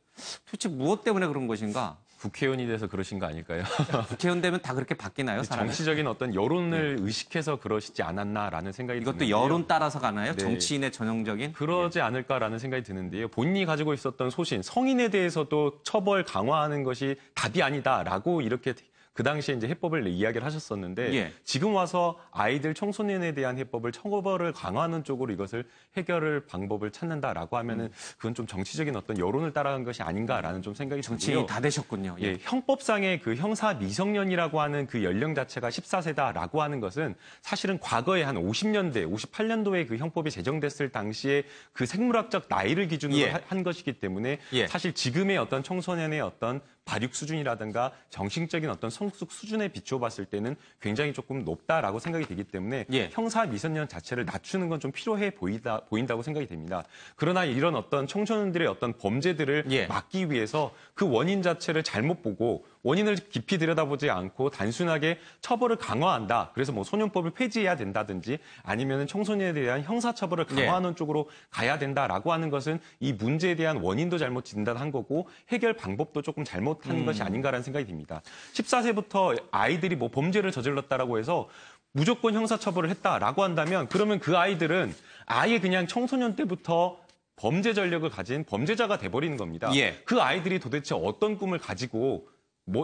Speaker 1: 도대체 무엇 때문에 그런 것인가?
Speaker 5: 국회의원이 돼서 그러신 거 아닐까요?
Speaker 1: 국회의원 되면 다 그렇게 바뀌나요? 사람이?
Speaker 5: 정치적인 어떤 여론을 의식해서 그러시지 않았나라는 생각이
Speaker 1: 이것도
Speaker 5: 드는데요.
Speaker 1: 여론 따라서 가나요?
Speaker 5: 네.
Speaker 1: 정치인의 전형적인?
Speaker 5: 그러지 않을까라는 생각이 드는데요. 본인이 가지고 있었던 소신, 성인에 대해서도 처벌 강화하는 것이 답이 아니다라고 이렇게 그 당시에 이제 해법을 이야기를 하셨었는데
Speaker 1: 예.
Speaker 5: 지금 와서 아이들 청소년에 대한 해법을 처벌을 강화하는 쪽으로 이것을 해결을 방법을 찾는다라고 하면은 그건 좀 정치적인 어떤 여론을 따라간 것이 아닌가라는 좀 생각이
Speaker 1: 정치인이
Speaker 5: 들고요.
Speaker 1: 다 되셨군요.
Speaker 5: 예, 형법상의 그 형사 미성년이라고 하는 그 연령 자체가 14세다라고 하는 것은 사실은 과거에 한 50년대, 58년도에 그 형법이 제정됐을 당시에 그 생물학적 나이를 기준으로
Speaker 1: 예.
Speaker 5: 한 것이기 때문에
Speaker 1: 예.
Speaker 5: 사실 지금의 어떤 청소년의 어떤 발육 수준이라든가 정신적인 어떤 성숙 수준에 비추어 봤을 때는 굉장히 조금 높다라고 생각이 되기 때문에
Speaker 1: 예.
Speaker 5: 형사 미성년 자체를 낮추는 건 좀 필요해 보인다고 생각이 됩니다. 그러나 이런 어떤 청소년들의 어떤 범죄들을
Speaker 1: 예.
Speaker 5: 막기 위해서 그 원인 자체를 잘못 보고 원인을 깊이 들여다보지 않고 단순하게 처벌을 강화한다. 그래서 뭐 소년법을 폐지해야 된다든지 아니면은 청소년에 대한 형사처벌을 강화하는 쪽으로 가야 된다라고 하는 것은 이 문제에 대한 원인도 잘못 진단한 거고 해결 방법도 조금 잘못한 것이 아닌가라는 생각이 듭니다. 14세부터 아이들이 뭐 범죄를 저질렀다라고 해서 무조건 형사처벌을 했다라고 한다면 그러면 그 아이들은 아예 그냥 청소년 때부터 범죄 전력을 가진 범죄자가 돼버리는 겁니다.
Speaker 1: 예.
Speaker 5: 그 아이들이 도대체 어떤 꿈을 가지고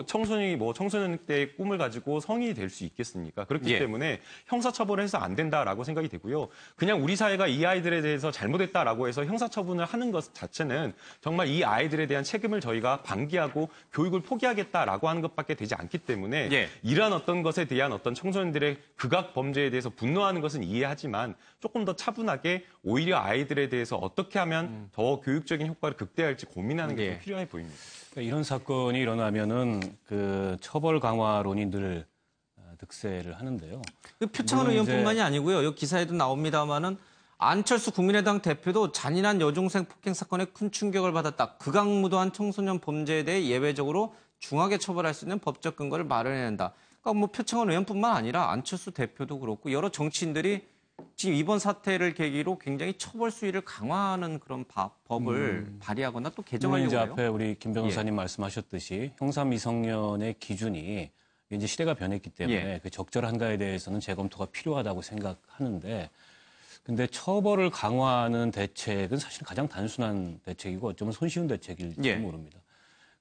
Speaker 5: 청소년 때의 꿈을 가지고 성인이 될 수 있겠습니까? 그렇기
Speaker 1: 예.
Speaker 5: 때문에 형사처벌해서 안 된다라고 생각이 되고요. 그냥 우리 사회가 이 아이들에 대해서 잘못했다라고 해서 형사처분을 하는 것 자체는 정말 이 아이들에 대한 책임을 저희가 방기하고 교육을 포기하겠다라고 하는 것밖에 되지 않기 때문에
Speaker 1: 예.
Speaker 5: 이러한 어떤 것에 대한 어떤 청소년들의 극악 범죄에 대해서 분노하는 것은 이해하지만 조금 더 차분하게 오히려 아이들에 대해서 어떻게 하면 더 교육적인 효과를 극대화할지 고민하는 게 좀 필요해 보입니다.
Speaker 3: 그러니까 이런 사건이 일어나면은 그 처벌 강화론이 늘 득세를 하는데요.
Speaker 1: 그 표창원
Speaker 3: 물론
Speaker 1: 의원뿐만이 아니고요. 여기 기사에도 나옵니다만은 안철수 국민의당 대표도 잔인한 여중생 폭행 사건에 큰 충격을 받았다. 극악무도한 청소년 범죄에 대해 예외적으로 중하게 처벌할 수 있는 법적 근거를 마련해야 한다. 그러니까 뭐 표창원 의원뿐만 아니라 안철수 대표도 그렇고 여러 정치인들이 지금 이번 사태를 계기로 굉장히 처벌 수위를 강화하는 그런 법을 발의하거나 또 개정하려고
Speaker 3: 이제
Speaker 1: 해요.
Speaker 3: 앞에 우리 김 변호사님 말씀하셨듯이 형사 미성년의 기준이 이제 시대가 변했기 때문에 그 적절한가에 대해서는 재검토가 필요하다고 생각하는데, 근데 처벌을 강화하는 대책은 사실 가장 단순한 대책이고 어쩌면 손쉬운 대책일지 모릅니다.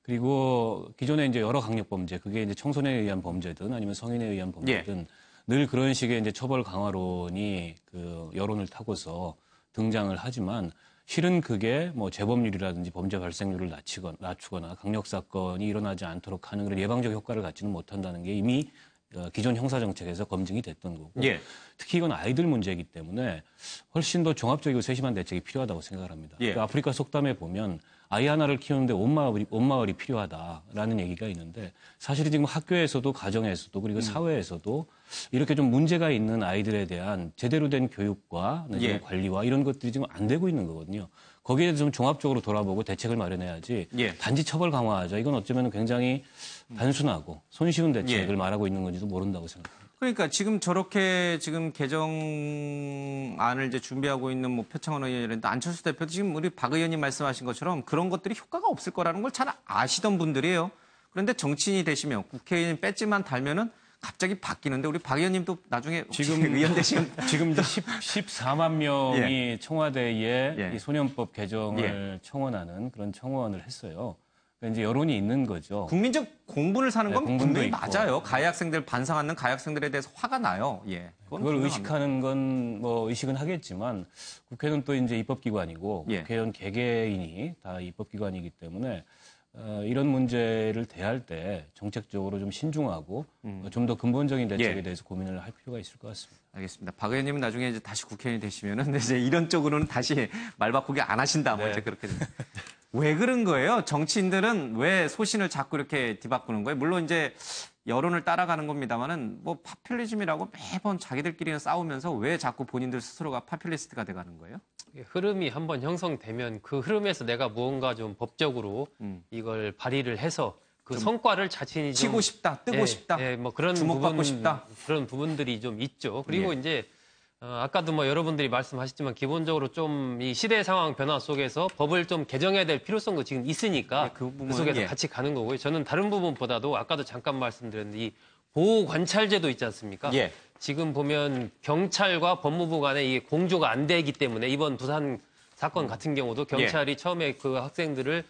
Speaker 3: 그리고 기존에 이제 여러 강력 범죄, 그게 이제 청소년에 의한 범죄든 아니면 성인에 의한 범죄든 늘 그런 식의 이제 처벌 강화론이 그 여론을 타고서 등장을 하지만 실은 그게 뭐 재범률이라든지 범죄 발생률을 낮추거나 강력 사건이 일어나지 않도록 하는 그런 예방적 효과를 갖지는 못한다는 게 이미 기존 형사 정책에서 검증이 됐던 거고 특히 이건 아이들 문제이기 때문에 훨씬 더 종합적이고 세심한 대책이 필요하다고 생각을 합니다. 그러니까 아프리카 속담에 보면 아이 하나를 키우는데 온 마을이 필요하다라는 얘기가 있는데 사실은 지금 학교에서도 가정에서도 그리고 사회에서도 이렇게 좀 문제가 있는 아이들에 대한 제대로 된 교육과 관리와 이런 것들이 지금 안 되고 있는 거거든요. 거기에 대해서 좀 종합적으로 돌아보고 대책을 마련해야지 단지 처벌 강화하자. 이건 어쩌면 굉장히 단순하고 손쉬운 대책을 말하고 있는 건지도 모른다고 생각합니다.
Speaker 1: 그러니까 지금 저렇게 지금 개정안을 이제 준비하고 있는 뭐 표창원 의원이라든지 안철수 대표도 지금 우리 박 의원님 말씀하신 것처럼 그런 것들이 효과가 없을 거라는 걸 잘 아시던 분들이에요. 그런데 정치인이 되시면 국회의원 배지만 달면은 갑자기 바뀌는데 우리 박 의원님도 나중에 지금 의원 되시면
Speaker 3: 지금 이제 14만 명이 청와대에 이 소년법 개정을 청원하는 그런 청원을 했어요. 그러니까 이제 여론이 있는 거죠.
Speaker 1: 국민적 공분을 사는 건
Speaker 3: 공분도
Speaker 1: 분명히
Speaker 3: 있고.
Speaker 1: 맞아요. 가해 학생들 반성하는 가해 학생들에 대해서 화가 나요.
Speaker 3: 그걸
Speaker 1: 분명합니다.
Speaker 3: 의식하는 건 뭐 의식은 하겠지만 국회는 또 이제 입법기관이고 국회의원 개개인이 다 입법기관이기 때문에 이런 문제를 대할 때 정책적으로 좀 신중하고 좀 더 근본적인 대책에 대해서 고민을 할 필요가 있을 것 같습니다.
Speaker 1: 알겠습니다. 박 의원님은 나중에 이제 다시 국회의원이 되시면은 이제 이런 쪽으로는 다시 말 바꾸기 안 하신다. 뭐 이제 그렇게 됩니다. 왜 그런 거예요? 정치인들은 왜 소신을 자꾸 이렇게 뒤바꾸는 거예요? 물론 이제 여론을 따라가는 겁니다만은 뭐 파퓰리즘이라고 매번 자기들끼리는 싸우면서 왜 자꾸 본인들 스스로가 파퓰리스트가 돼가는 거예요?
Speaker 6: 흐름이 한번 형성되면 그 흐름에서 내가 무언가 좀 법적으로 이걸 발의를 해서 그 성과를 자신이 좀
Speaker 1: 치고 싶다, 뜨고 싶다,
Speaker 6: 뭐 그런
Speaker 1: 주목받고 싶다.
Speaker 6: 그런 부분들이 좀 있죠. 그리고 이제 아까도 뭐 여러분들이 말씀하셨지만 기본적으로 좀 이 시대 상황 변화 속에서 법을 좀 개정해야 될 필요성도 지금 있으니까 그 속에서 같이 가는 거고요. 저는 다른 부분보다도 아까도 잠깐 말씀드렸는데 이 보호 관찰제도 있지 않습니까? 지금 보면 경찰과 법무부 간에 이게 공조가 안 되기 때문에 이번 부산 사건 같은 경우도 경찰이 처음에 그 학생들을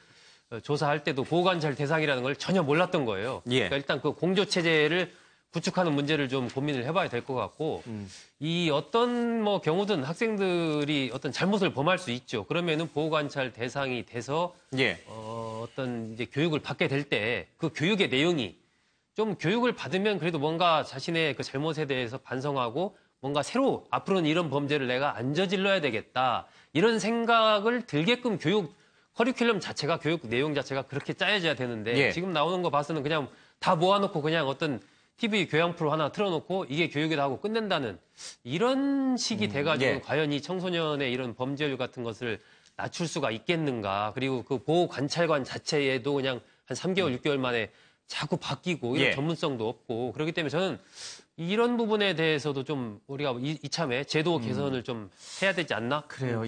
Speaker 6: 조사할 때도 보호관찰 대상이라는 걸 전혀 몰랐던 거예요. 그러니까 일단 그 공조 체제를 구축하는 문제를 좀 고민을 해봐야 될 것 같고 이 어떤 뭐 경우든 학생들이 어떤 잘못을 범할 수 있죠. 그러면은 보호관찰 대상이 돼서 어떤 이제 교육을 받게 될 때 그 교육의 내용이 좀 교육을 받으면 그래도 뭔가 자신의 그 잘못에 대해서 반성하고 뭔가 새로 앞으로는 이런 범죄를 내가 안 저질러야 되겠다 이런 생각을 들게끔 교육 커리큘럼 자체가 교육 내용 자체가 그렇게 짜여져야 되는데 지금 나오는 거 봐서는 그냥 다 모아놓고 그냥 어떤 TV 교양 프로 하나 틀어놓고 이게 교육이다 하고 끝낸다는 이런 식이 돼가지고 과연 이 청소년의 이런 범죄율 같은 것을 낮출 수가 있겠는가. 그리고 그 보호 관찰관 자체에도 그냥 한 3개월, 6개월 만에 자꾸 바뀌고 이런 전문성도 없고 그렇기 때문에 저는 이런 부분에 대해서도 좀 우리가 이참에 제도 개선을 좀 해야 되지 않나?
Speaker 1: 그래요.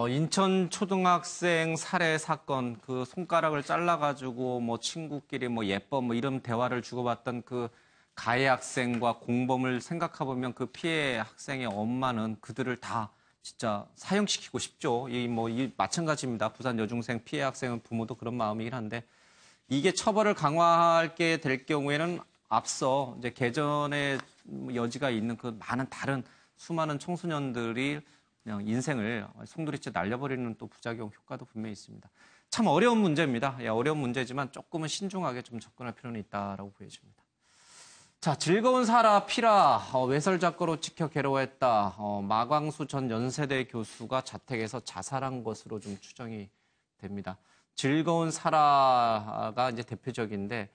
Speaker 1: 인천 초등학생 살해 사건 그 손가락을 잘라가지고 뭐 친구끼리 뭐 예뻐 뭐 이런 대화를 주고받던 그 가해 학생과 공범을 생각해보면 그 피해 학생의 엄마는 그들을 다 진짜 사형시키고 싶죠. 이 마찬가지입니다. 부산 여중생 피해 학생은 부모도 그런 마음이긴 한데 이게 처벌을 강화하게 될 경우에는 앞서 이제 개전의 여지가 있는 그 많은 다른 수많은 청소년들이 그냥 인생을 송두리째 날려버리는 또 부작용 효과도 분명히 있습니다. 참 어려운 문제입니다. 어려운 문제지만 조금은 신중하게 좀 접근할 필요는 있다라고 보여집니다. 자, 즐거운 사라 피라 외설 작가로 찍혀 괴로워했다. 마광수 전 연세대 교수가 자택에서 자살한 것으로 좀 추정이 됩니다. 즐거운 사라가 이제 대표적인데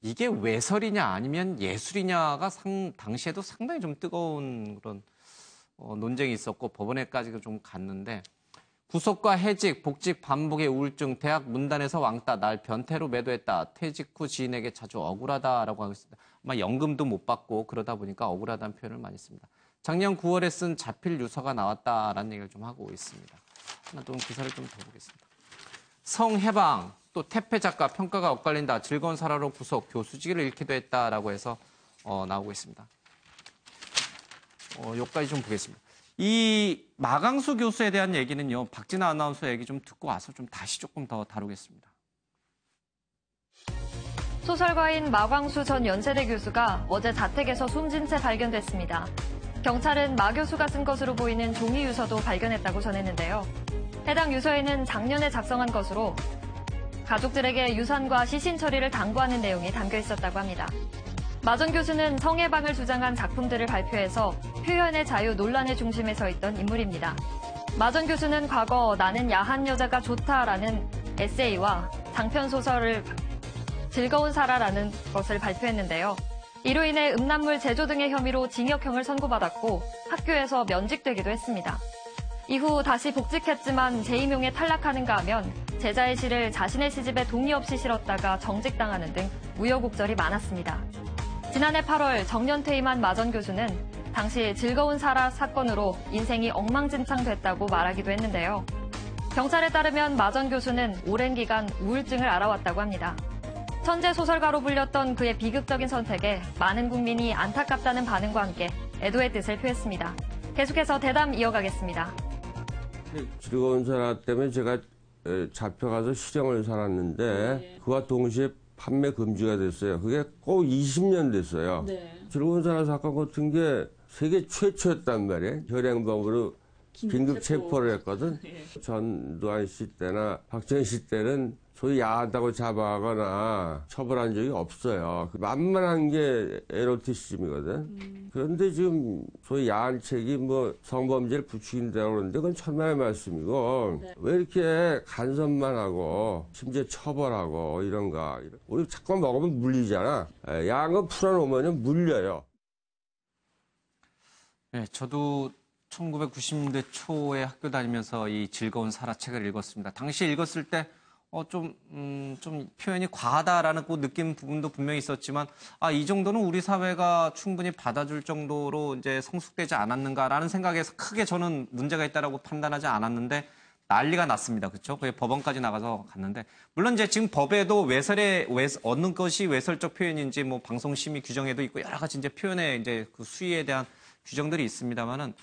Speaker 1: 이게 외설이냐 아니면 예술이냐가 당시에도 상당히 좀 뜨거운 그런 논쟁이 있었고 법원에까지 좀 갔는데 구속과 해직, 복직 반복의 우울증, 대학 문단에서 왕따, 날 변태로 매도했다. 퇴직 후 지인에게 자주 억울하다라고 하고 있습니다. 아마 연금도 못 받고 그러다 보니까 억울하다는 표현을 많이 씁니다. 작년 9월에 쓴 자필 유서가 나왔다라는 얘기를 좀 하고 있습니다. 하나 또 기사를 좀 더 보겠습니다. 성해방, 또 태페 작가 평가가 엇갈린다. 즐거운 사라로 구속, 교수직을 잃기도 했다라고 해서 나오고 있습니다. 여기까지 좀 보겠습니다. 이 마광수 교수에 대한 얘기는요. 박진아 아나운서 얘기 좀 듣고 와서 좀 다시 조금 더 다루겠습니다.
Speaker 8: 소설가인 마광수 전 연세대 교수가 어제 자택에서 숨진 채 발견됐습니다. 경찰은 마 교수가 쓴 것으로 보이는 종이 유서도 발견했다고 전했는데요. 해당 유서에는 작년에 작성한 것으로 가족들에게 유산과 시신 처리를 당부하는 내용이 담겨 있었다고 합니다. 마 전 교수는 성해방을 주장한 작품들을 발표해서 표현의 자유 논란의 중심에 서 있던 인물입니다. 마 전 교수는 과거 나는 야한 여자가 좋다라는 에세이와 장편 소설을 즐거운 사라라는 것을 발표했는데요. 이로 인해 음란물 제조 등의 혐의로 징역형을 선고받았고 학교에서 면직되기도 했습니다. 이후 다시 복직했지만 재임용에 탈락하는가 하면 제자의 시를 자신의 시집에 동의 없이 실었다가 정직당하는 등 우여곡절이 많았습니다. 지난해 8월 정년 퇴임한 마 전 교수는 당시 즐거운 사라 사건으로 인생이 엉망진창됐다고 말하기도 했는데요. 경찰에 따르면 마 전 교수는 오랜 기간 우울증을 앓아왔다고 합니다. 천재 소설가로 불렸던 그의 비극적인 선택에 많은 국민이 안타깝다는 반응과 함께 애도의 뜻을 표했습니다. 계속해서 대담 이어가겠습니다.
Speaker 9: 즐거운 사라 때문에 제가 잡혀가서 실형을 살았는데 그와 동시에 판매 금지가 됐어요. 그게 꼭 20년 됐어요. 즐거운 사라 사건 같은 게 세계 최초였단 말이에요. 현행범으로 긴급 체포를 했거든. 전두환 씨 때나 박정희 씨 때는 소위 야하다고 잡아가거나 처벌한 적이 없어요. 만만한 게 에로티시즘이거든. 그런데 지금 소위 야한 책이 뭐 성범죄를 부추긴다고 그러는데 그건 천만의 말씀이고 왜 이렇게 간섭만 하고 심지어 처벌하고 이런가. 우리 자꾸 먹으면 물리잖아. 야한 거 풀어놓으면 물려요.
Speaker 1: 네, 저도 1990년대 초에 학교 다니면서 이 즐거운 사라 책을 읽었습니다. 당시 읽었을 때 좀 표현이 과하다라는 그 느낌 부분도 분명히 있었지만, 이 정도는 우리 사회가 충분히 받아줄 정도로 이제 성숙되지 않았는가라는 생각에서 크게 저는 문제가 있다라고 판단하지 않았는데, 난리가 났습니다. 그렇죠? 그게 법원까지 나가서 갔는데, 물론 이제 지금 법에도 어느 것이 외설적 표현인지 뭐 방송심의 규정에도 있고 여러 가지 이제 표현의 이제 그 수위에 대한 규정들이 있습니다만은,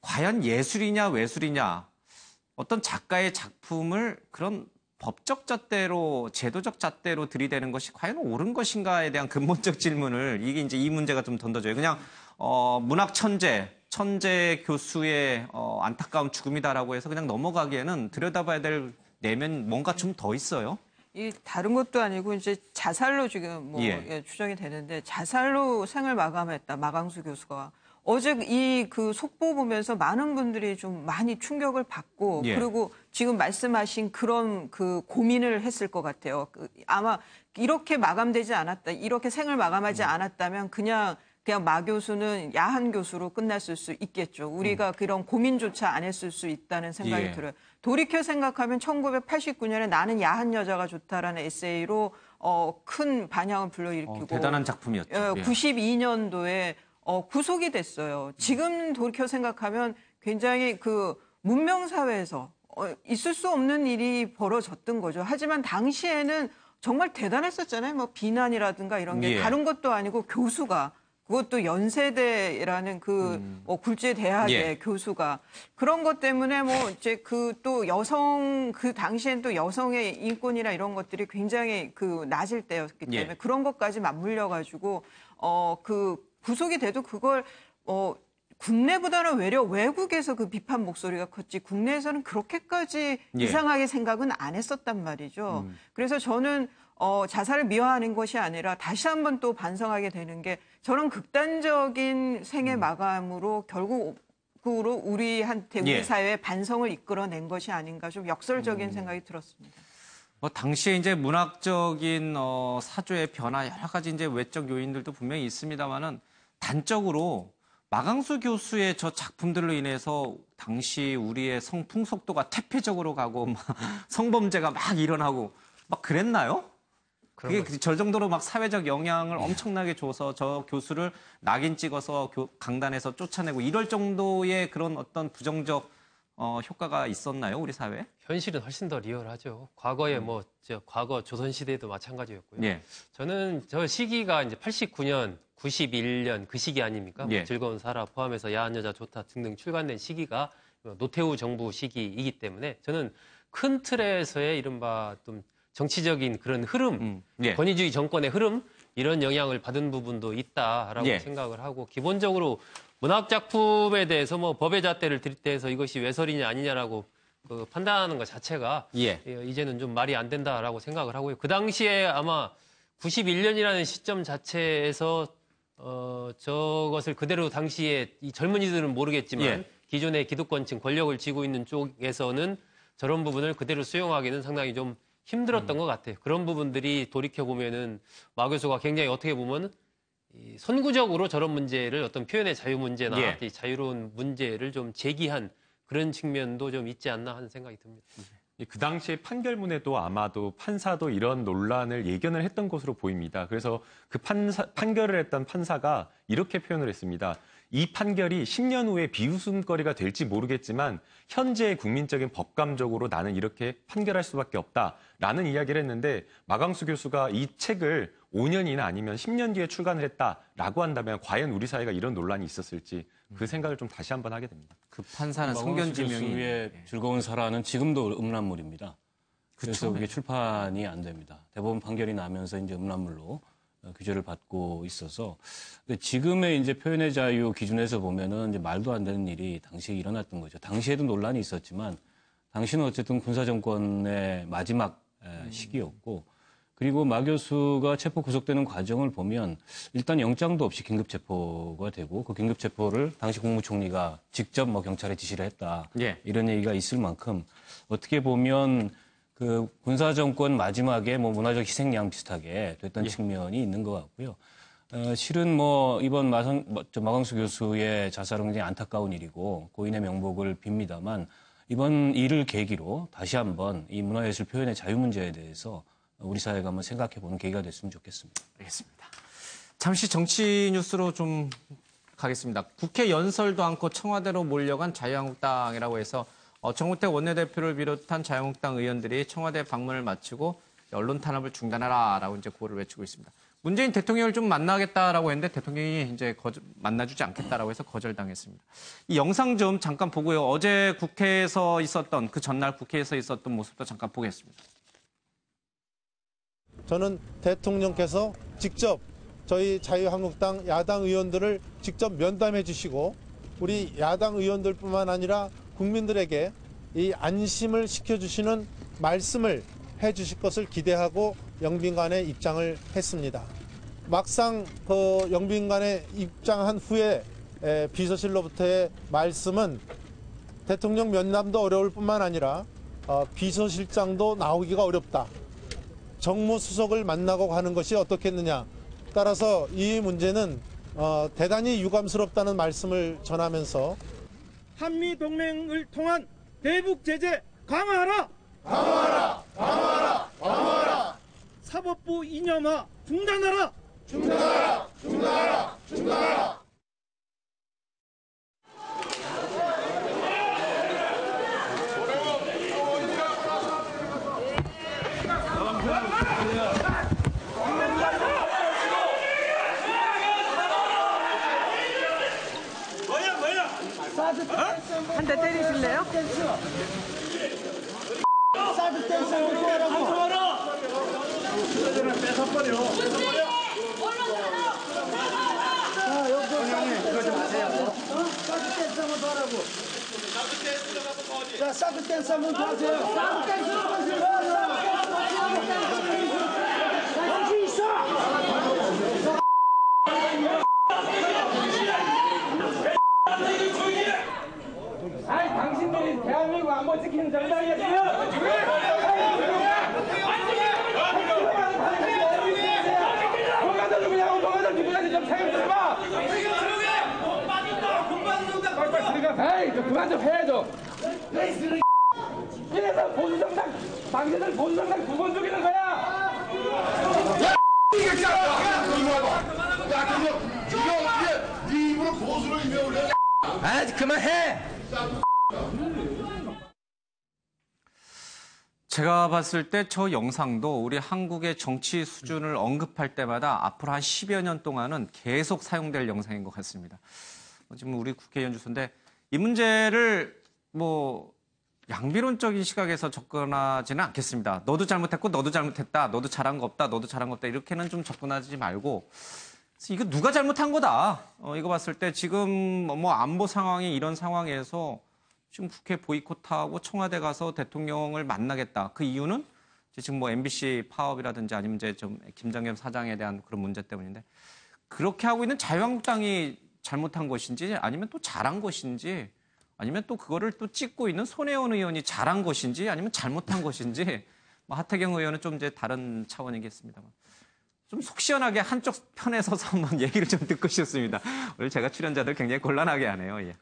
Speaker 1: 과연 예술이냐 외술이냐, 어떤 작가의 작품을 그런 법적 잣대로, 제도적 잣대로 들이대는 것이 과연 옳은 것인가에 대한 근본적 질문을, 이게 이제 이 문제가 좀 던져져요. 그냥, 문학 천재 교수의 안타까운 죽음이다라고 해서 그냥 넘어가기에는 들여다봐야 될 내면 뭔가 좀 더 있어요.
Speaker 4: 이 다른 것도 아니고 이제 자살로 지금 추정이 되는데 자살로 생을 마감했다. 마광수 교수가. 어제 이 그 속보 보면서 많은 분들이 좀 많이 충격을 받고 그리고 지금 말씀하신 그런 그 고민을 했을 것 같아요. 아마 이렇게 마감되지 않았다. 이렇게 생을 마감하지 않았다면 그냥 마 교수는 야한 교수로 끝났을 수 있겠죠. 우리가 그런 고민조차 안 했을 수 있다는 생각이 들어요. 돌이켜 생각하면 1989년에 나는 야한 여자가 좋다라는 에세이로 큰 반향을 불러일으키고
Speaker 1: 대단한 작품이었죠.
Speaker 4: 92년도에 구속이 됐어요. 지금 돌이켜 생각하면 굉장히 그 문명사회에서 있을 수 없는 일이 벌어졌던 거죠. 하지만 당시에는 정말 대단했었잖아요. 뭐 비난이라든가 이런 게 다른 것도 아니고 교수가 그것도 연세대라는 굴지의 대학의 교수가 그런 것 때문에 뭐 이제 그 또 여성 그 당시엔 또 여성의 인권이나 이런 것들이 굉장히 낮을 때였기 때문에 그런 것까지 맞물려 가지고 그 구속이 돼도 그걸 국내보다는 외려 외국에서 그 비판 목소리가 컸지 국내에서는 그렇게까지 이상하게 생각은 안 했었단 말이죠. 그래서 저는 자살을 미화하는 것이 아니라 다시 한번 또 반성하게 되는 게 저런 극단적인 생애 마감으로 결국으로 우리한테 우리 사회의 반성을 이끌어낸 것이 아닌가 좀 역설적인 생각이 들었습니다.
Speaker 1: 당시에 이제 문학적인 사조의 변화 여러 가지 이제 외적 요인들도 분명히 있습니다만은 단적으로 마강수 교수의 저 작품들로 인해서 당시 우리의 성풍속도가 퇴폐적으로 가고 막 성범죄가 막 일어나고 막 그랬나요? 그게 저 정도로 막 사회적 영향을 엄청나게 줘서 저 교수를 낙인 찍어서 강단에서 쫓아내고 이럴 정도의 그런 어떤 부정적 효과가 있었나요, 우리 사회에?
Speaker 6: 현실은 훨씬 더 리얼하죠. 과거에 과거 조선시대도 마찬가지였고요. 저는 저 시기가 이제 89년, 91년 그 시기 아닙니까? 즐거운 사라 포함해서 야한 여자 좋다 등등 출간된 시기가 노태우 정부 시기이기 때문에 저는 큰 틀에서의 이른바 좀 정치적인 그런 흐름, 권위주의 정권의 흐름 이런 영향을 받은 부분도 있다라고 생각을 하고 기본적으로 문학 작품에 대해서 뭐 법의 잣대를 들이대서 이것이 외설이냐 아니냐라고 판단하는 것 자체가 이제는 좀 말이 안 된다라고 생각을 하고요. 그 당시에 아마 91년이라는 시점 자체에서 저것을 그대로 당시에 이 젊은이들은 모르겠지만 기존의 기득권층 권력을 쥐고 있는 쪽에서는 저런 부분을 그대로 수용하기는 상당히 좀 힘들었던 것 같아요. 그런 부분들이 돌이켜보면은 마 교수가 굉장히 어떻게 보면 선구적으로 저런 문제를 어떤 표현의 자유 문제나 이 자유로운 문제를 좀 제기한 그런 측면도 좀 있지 않나 하는 생각이 듭니다.
Speaker 5: 그 당시에 판결문에도 아마도 판사도 이런 논란을 예견을 했던 것으로 보입니다. 그래서 그 판결을 했던 판사가 이렇게 표현을 했습니다. 이 판결이 10년 후에 비웃음거리가 될지 모르겠지만 현재의 국민적인 법감적으로 나는 이렇게 판결할 수밖에 없다라는 이야기를 했는데 마강수 교수가 이 책을 5년이나 아니면 10년 뒤에 출간을 했다라고 한다면 과연 우리 사회가 이런 논란이 있었을지 그 생각을 좀 다시 한번 하게 됩니다.
Speaker 1: 그 판사는 성견지명이
Speaker 3: 교수의 즐거운 사라는 지금도 음란물입니다. 그래서 그게 출판이 안 됩니다. 대법원 판결이 나면서 이제 음란물로 규제를 받고 있어서 근데 지금의 이제 표현의 자유 기준에서 보면은 이제 말도 안 되는 일이 당시에 일어났던 거죠. 당시에도 논란이 있었지만 당시는 어쨌든 군사 정권의 마지막 시기였고 그리고 마 교수가 체포 구속되는 과정을 보면 일단 영장도 없이 긴급 체포가 되고 그 긴급 체포를 당시 국무총리가 직접 경찰에 지시를 했다. 이런 얘기가 있을 만큼 어떻게 보면 그 군사 정권 마지막에 문화적 희생양 비슷하게 됐던 측면이 있는 것 같고요. 실은 이번 마강수 교수의 자살은 굉장히 안타까운 일이고 고인의 명복을 빕니다만 이번 일을 계기로 다시 한번 이 문화예술 표현의 자유 문제에 대해서 우리 사회가 한번 생각해보는 계기가 됐으면 좋겠습니다.
Speaker 1: 알겠습니다. 잠시 정치 뉴스로 좀 가겠습니다. 국회 연설도 않고 청와대로 몰려간 자유한국당이라고 해서 정우택 원내대표를 비롯한 자유한국당 의원들이 청와대 방문을 마치고 언론 탄압을 중단하라라고 이제 구호를 외치고 있습니다. 문재인 대통령을 좀 만나겠다라고 했는데 대통령이 이제 만나주지 않겠다라고 해서 거절당했습니다. 이 영상 좀 잠깐 보고요. 어제 국회에서 있었던 그 전날 국회에서 있었던 모습도 잠깐 보겠습니다.
Speaker 10: 저는 대통령께서 직접 저희 자유한국당 야당 의원들을 직접 면담해 주시고 우리 야당 의원들뿐만 아니라 국민들에게 이 안심을 시켜주시는 말씀을 해주실 것을 기대하고 영빈관에 입장을 했습니다. 막상 그 영빈관에 입장한 후에 비서실로부터의 말씀은 대통령 면담도 어려울 뿐만 아니라 비서실장도 나오기가 어렵다. 정무수석을 만나고 가는 것이 어떻겠느냐. 따라서 이 문제는 대단히 유감스럽다는 말씀을 전하면서
Speaker 11: 한미동맹을 통한 대북 제재 강화하라!
Speaker 12: 강화하라! 강화하라! 강화하라!
Speaker 11: 사법부 이념화 중단하라!
Speaker 12: 중단하라! 중단하라! 중단하라!
Speaker 4: 한 대 때리실래요?
Speaker 11: 사드 댄스 어떻게 하라고? 방송하라! 뺏어버려. 자, 형님, 그거 좀 하세요. 사드 댄스 한번 더 하라고. 자, 사드 댄스 한번 더 하세요. 사드 댄스 한번 더 하세요. 할수 있어!
Speaker 13: 아니, 당신들이 대한민국 안보 지키는 정당이야, 지금! 뭐가 누구냐고, 뭐가 누구냐고 좀 생각 좀 해봐! 빨리 들어가. 에이, 좀 그만 좀 해야죠. 이래서 보수정당, 당신들 보수정당 9번 죽이는 거야!
Speaker 12: 야, 그거 네 입으로 보수를 입에 올려.
Speaker 13: 아, 그만해!
Speaker 1: 제가 봤을 때 저 영상도 우리 한국의 정치 수준을 언급할 때마다 앞으로 한 10여 년 동안은 계속 사용될 영상인 것 같습니다. 지금 우리 국회의원 주소인데 이 문제를 뭐 양비론적인 시각에서 접근하지는 않겠습니다. 너도 잘못했고 너도 잘못했다. 너도 잘한 거 없다. 너도 잘한 거 없다. 이렇게는 좀 접근하지 말고 이거 누가 잘못한 거다. 이거 봤을 때 지금 뭐 안보 상황이 이런 상황에서 지금 국회 보이콧하고 청와대 가서 대통령을 만나겠다. 그 이유는 지금 뭐 MBC 파업이라든지 아니면 이제 좀 김장겸 사장에 대한 그런 문제 때문인데 그렇게 하고 있는 자유한국당이 잘못한 것인지 아니면 또 잘한 것인지 아니면 또 그거를 또 찍고 있는 손혜원 의원이 잘한 것인지 아니면 잘못한 것인지 뭐 하태경 의원은 좀 이제 다른 차원이겠습니다만 좀 속 시원하게 한쪽 편에 서서 한번 얘기를 좀 듣고 싶습니다. 오늘 제가 출연자들 굉장히 곤란하게 하네요. 예.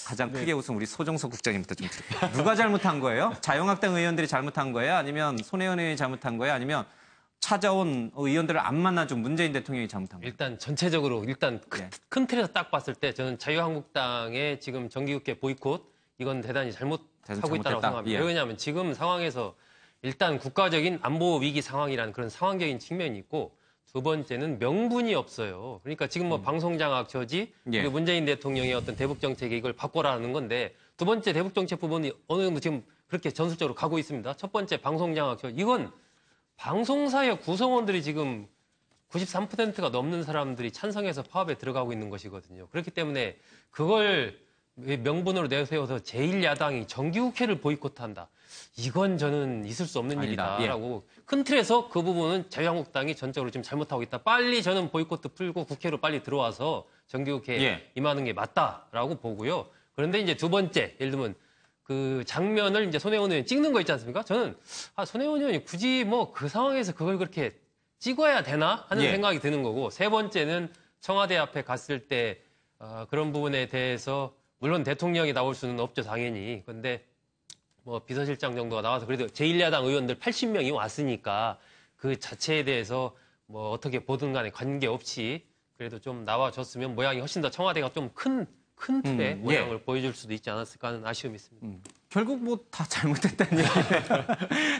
Speaker 1: 가장 크게 웃은 우리 소정석 국장님부터 좀 들을게요. 누가 잘못한 거예요? 자유한국당 의원들이 잘못한 거예요? 아니면 손혜원 의원이 잘못한 거예요? 아니면 찾아온 의원들을 안 만나준 문재인 대통령이 잘못한 거예요?
Speaker 6: 일단 전체적으로 큰 틀에서 딱 봤을 때 저는 자유한국당의 지금 정기국회 보이콧 이건 대단히 잘못하고 있다고 생각합니다.
Speaker 1: 예.
Speaker 6: 왜냐하면 지금 상황에서 일단 국가적인 안보 위기 상황이라는 그런 상황적인 측면이 있고 두 번째는 명분이 없어요. 그러니까 지금 뭐 방송장악 저지 그리고 문재인 대통령의 어떤 대북 정책에 이걸 바꿔라는 건데 두 번째 대북 정책 부분이 어느 정도 지금 그렇게 전술적으로 가고 있습니다. 첫 번째 방송장악 저지 이건 방송사의 구성원들이 지금 93%가 넘는 사람들이 찬성해서 파업에 들어가고 있는 것이거든요. 그렇기 때문에 그걸 명분으로 내세워서 제1야당이 정기국회를 보이콧한다. 이건 저는 있을 수 없는 일이다라고 큰 틀에서 그 부분은 자유한국당이 전적으로 지금 잘못하고 있다. 빨리 저는 보이콧도 풀고 국회로 빨리 들어와서 정기국회에 임하는 게 맞다라고 보고요. 그런데 이제 두 번째, 예를 들면 그 장면을 이제 손혜원 의원이 찍는 거 있지 않습니까? 저는 손혜원 의원이 굳이 뭐 그 상황에서 그걸 그렇게 찍어야 되나 하는 생각이 드는 거고 세 번째는 청와대 앞에 갔을 때 그런 부분에 대해서 물론 대통령이 나올 수는 없죠, 당연히. 근데 뭐 비서실장 정도가 나와서 그래도 제1야당 의원들 80명이 왔으니까 그 자체에 대해서 뭐 어떻게 보든 간에 관계없이 그래도 좀 나와줬으면 모양이 훨씬 더 청와대가 좀 큰 틀의 모양을 보여줄 수도 있지 않았을까 하는 아쉬움이 있습니다.
Speaker 1: 결국 뭐 다 잘못했다는 얘기네요.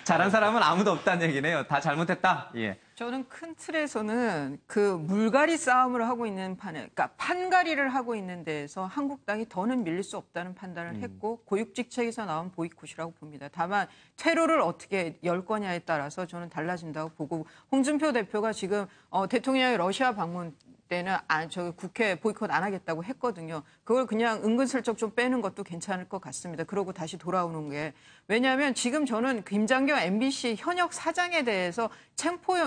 Speaker 1: 잘한 사람은 아무도 없다는 얘기네요. 다 잘못했다. 예.
Speaker 4: 저는 큰 틀에서는 그 물갈이 싸움을 하고 있는 그러니까 판갈이를 하고 있는 데에서 한국당이 더는 밀릴 수 없다는 판단을 했고 고육직책에서 나온 보이콧이라고 봅니다. 다만 퇴로를 어떻게 열 거냐에 따라서 저는 달라진다고 보고 홍준표 대표가 지금 대통령의 러시아 방문 때는 저 국회 보이콧 안 하겠다고 했거든요. 그걸 그냥 은근슬쩍 좀 빼는 것도 괜찮을 것 같습니다. 그러고 다시 돌아오는 게. 왜냐하면 지금 저는 김장겸 MBC 현역 사장에 대해서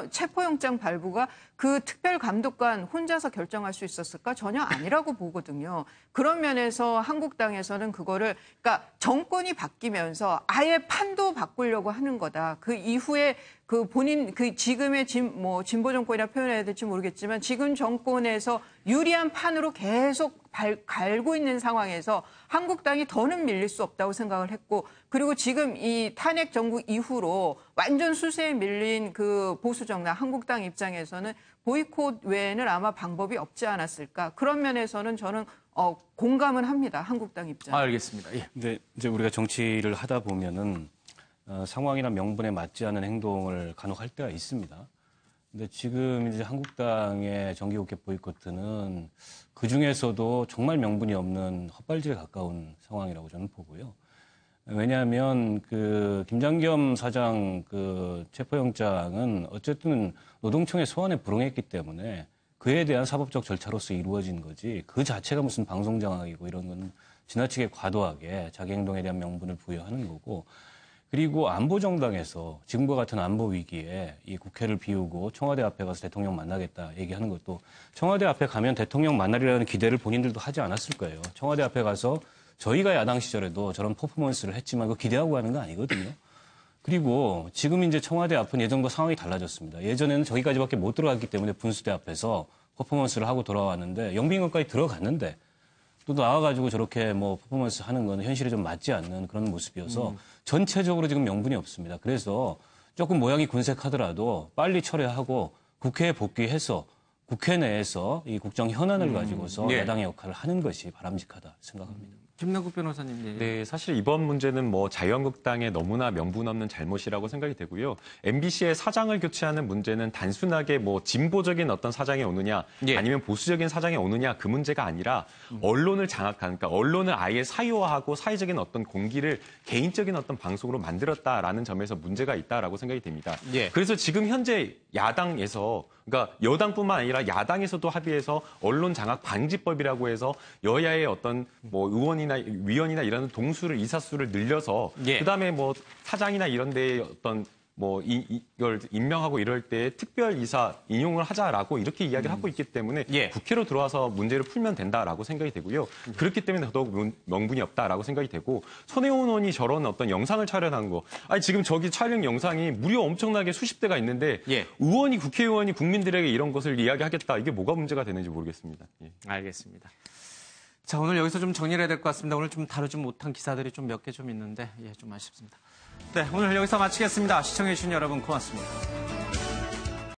Speaker 4: 체포영장 발부가 그 특별감독관 혼자서 결정할 수 있었을까? 전혀 아니라고 보거든요. 그런 면에서 한국당에서는 그거를 그러니까 정권이 바뀌면서 아예 판도 바꾸려고 하는 거다. 그 이후에 그 본인 그 지금의 진보 정권이라 표현해야 될지 모르겠지만 지금 정권에서 유리한 판으로 계속 갈고 있는 상황에서 한국당이 더는 밀릴 수 없다고 생각을 했고 그리고 지금 이 탄핵 정부 이후로 완전 수세에 밀린 그 보수 정당 한국당 입장에서는 보이콧 외에는 아마 방법이 없지 않았을까 그런 면에서는 저는 공감은 합니다. 한국당 입장.
Speaker 1: 알겠습니다. 예.
Speaker 3: 근데 이제 우리가 정치를 하다 보면은 상황이나 명분에 맞지 않은 행동을 간혹 할 때가 있습니다. 근데 지금 이제 한국당의 정기국회 보이콧은 그 중에서도 정말 명분이 없는 헛발질에 가까운 상황이라고 저는 보고요. 왜냐하면 그 김장겸 사장 그 체포영장은 어쨌든 노동청의 소환에 불응했기 때문에 그에 대한 사법적 절차로서 이루어진 거지 그 자체가 무슨 방송장악이고 이런 건 지나치게 과도하게 자기 행동에 대한 명분을 부여하는 거고 그리고 안보정당에서 지금과 같은 안보 위기에 이 국회를 비우고 청와대 앞에 가서 대통령 만나겠다 얘기하는 것도 청와대 앞에 가면 대통령 만나리라는 기대를 본인들도 하지 않았을 거예요. 청와대 앞에 가서 저희가 야당 시절에도 저런 퍼포먼스를 했지만 그거 기대하고 가는 거 아니거든요. 그리고 지금 이제 청와대 앞은 예전과 상황이 달라졌습니다. 예전에는 저기까지밖에 못 들어갔기 때문에 분수대 앞에서 퍼포먼스를 하고 돌아왔는데 영빈관까지 들어갔는데 또 나와가지고 저렇게 뭐 퍼포먼스 하는 건 현실에 좀 맞지 않는 그런 모습이어서 전체적으로 지금 명분이 없습니다. 그래서 조금 모양이 군색하더라도 빨리 철회하고 국회에 복귀해서 국회 내에서 이 국정 현안을 가지고서 야당의 역할을 하는 것이 바람직하다 생각합니다.
Speaker 1: 김남국 변호사님.
Speaker 5: 네, 사실 이번 문제는 뭐 자유한국당의 너무나 명분 없는 잘못이라고 생각이 되고요. MBC의 사장을 교체하는 문제는 단순하게 뭐 진보적인 어떤 사장이 오느냐 아니면 보수적인 사장이 오느냐 그 문제가 아니라 언론을 장악하는, 그러니까 언론을 아예 사유화하고 사회적인 어떤 공기를 개인적인 어떤 방송으로 만들었다라는 점에서 문제가 있다라고 생각이 됩니다. 그래서 지금 현재 야당에서 그러니까 여당뿐만 아니라 야당에서도 합의해서 언론 장악 방지법이라고 해서 여야의 어떤 뭐 의원이나 위원이나 이런 동수를 이사수를 늘려서 그다음에 뭐 사장이나 이런 데에 어떤 뭐 이걸 임명하고 이럴 때 특별 이사 인용을 하자라고 이렇게 이야기를 하고 있기 때문에 국회로 들어와서 문제를 풀면 된다라고 생각이 되고요. 그렇기 때문에 더더욱 명분이 없다라고 생각이 되고 손혜원 의원이 저런 어떤 영상을 촬영한 거 아니 지금 저기 촬영 영상이 무려 엄청나게 수십 대가 있는데 의원이 국회의원이 국민들에게 이런 것을 이야기하겠다 이게 뭐가 문제가 되는지 모르겠습니다.
Speaker 1: 알겠습니다. 자, 오늘 여기서 좀 정리를 해야 될 것 같습니다. 오늘 좀 다루지 못한 기사들이 좀 몇 개 좀 있는데 좀 아쉽습니다. 네, 오늘 여기서 마치겠습니다. 시청해주신 여러분 고맙습니다.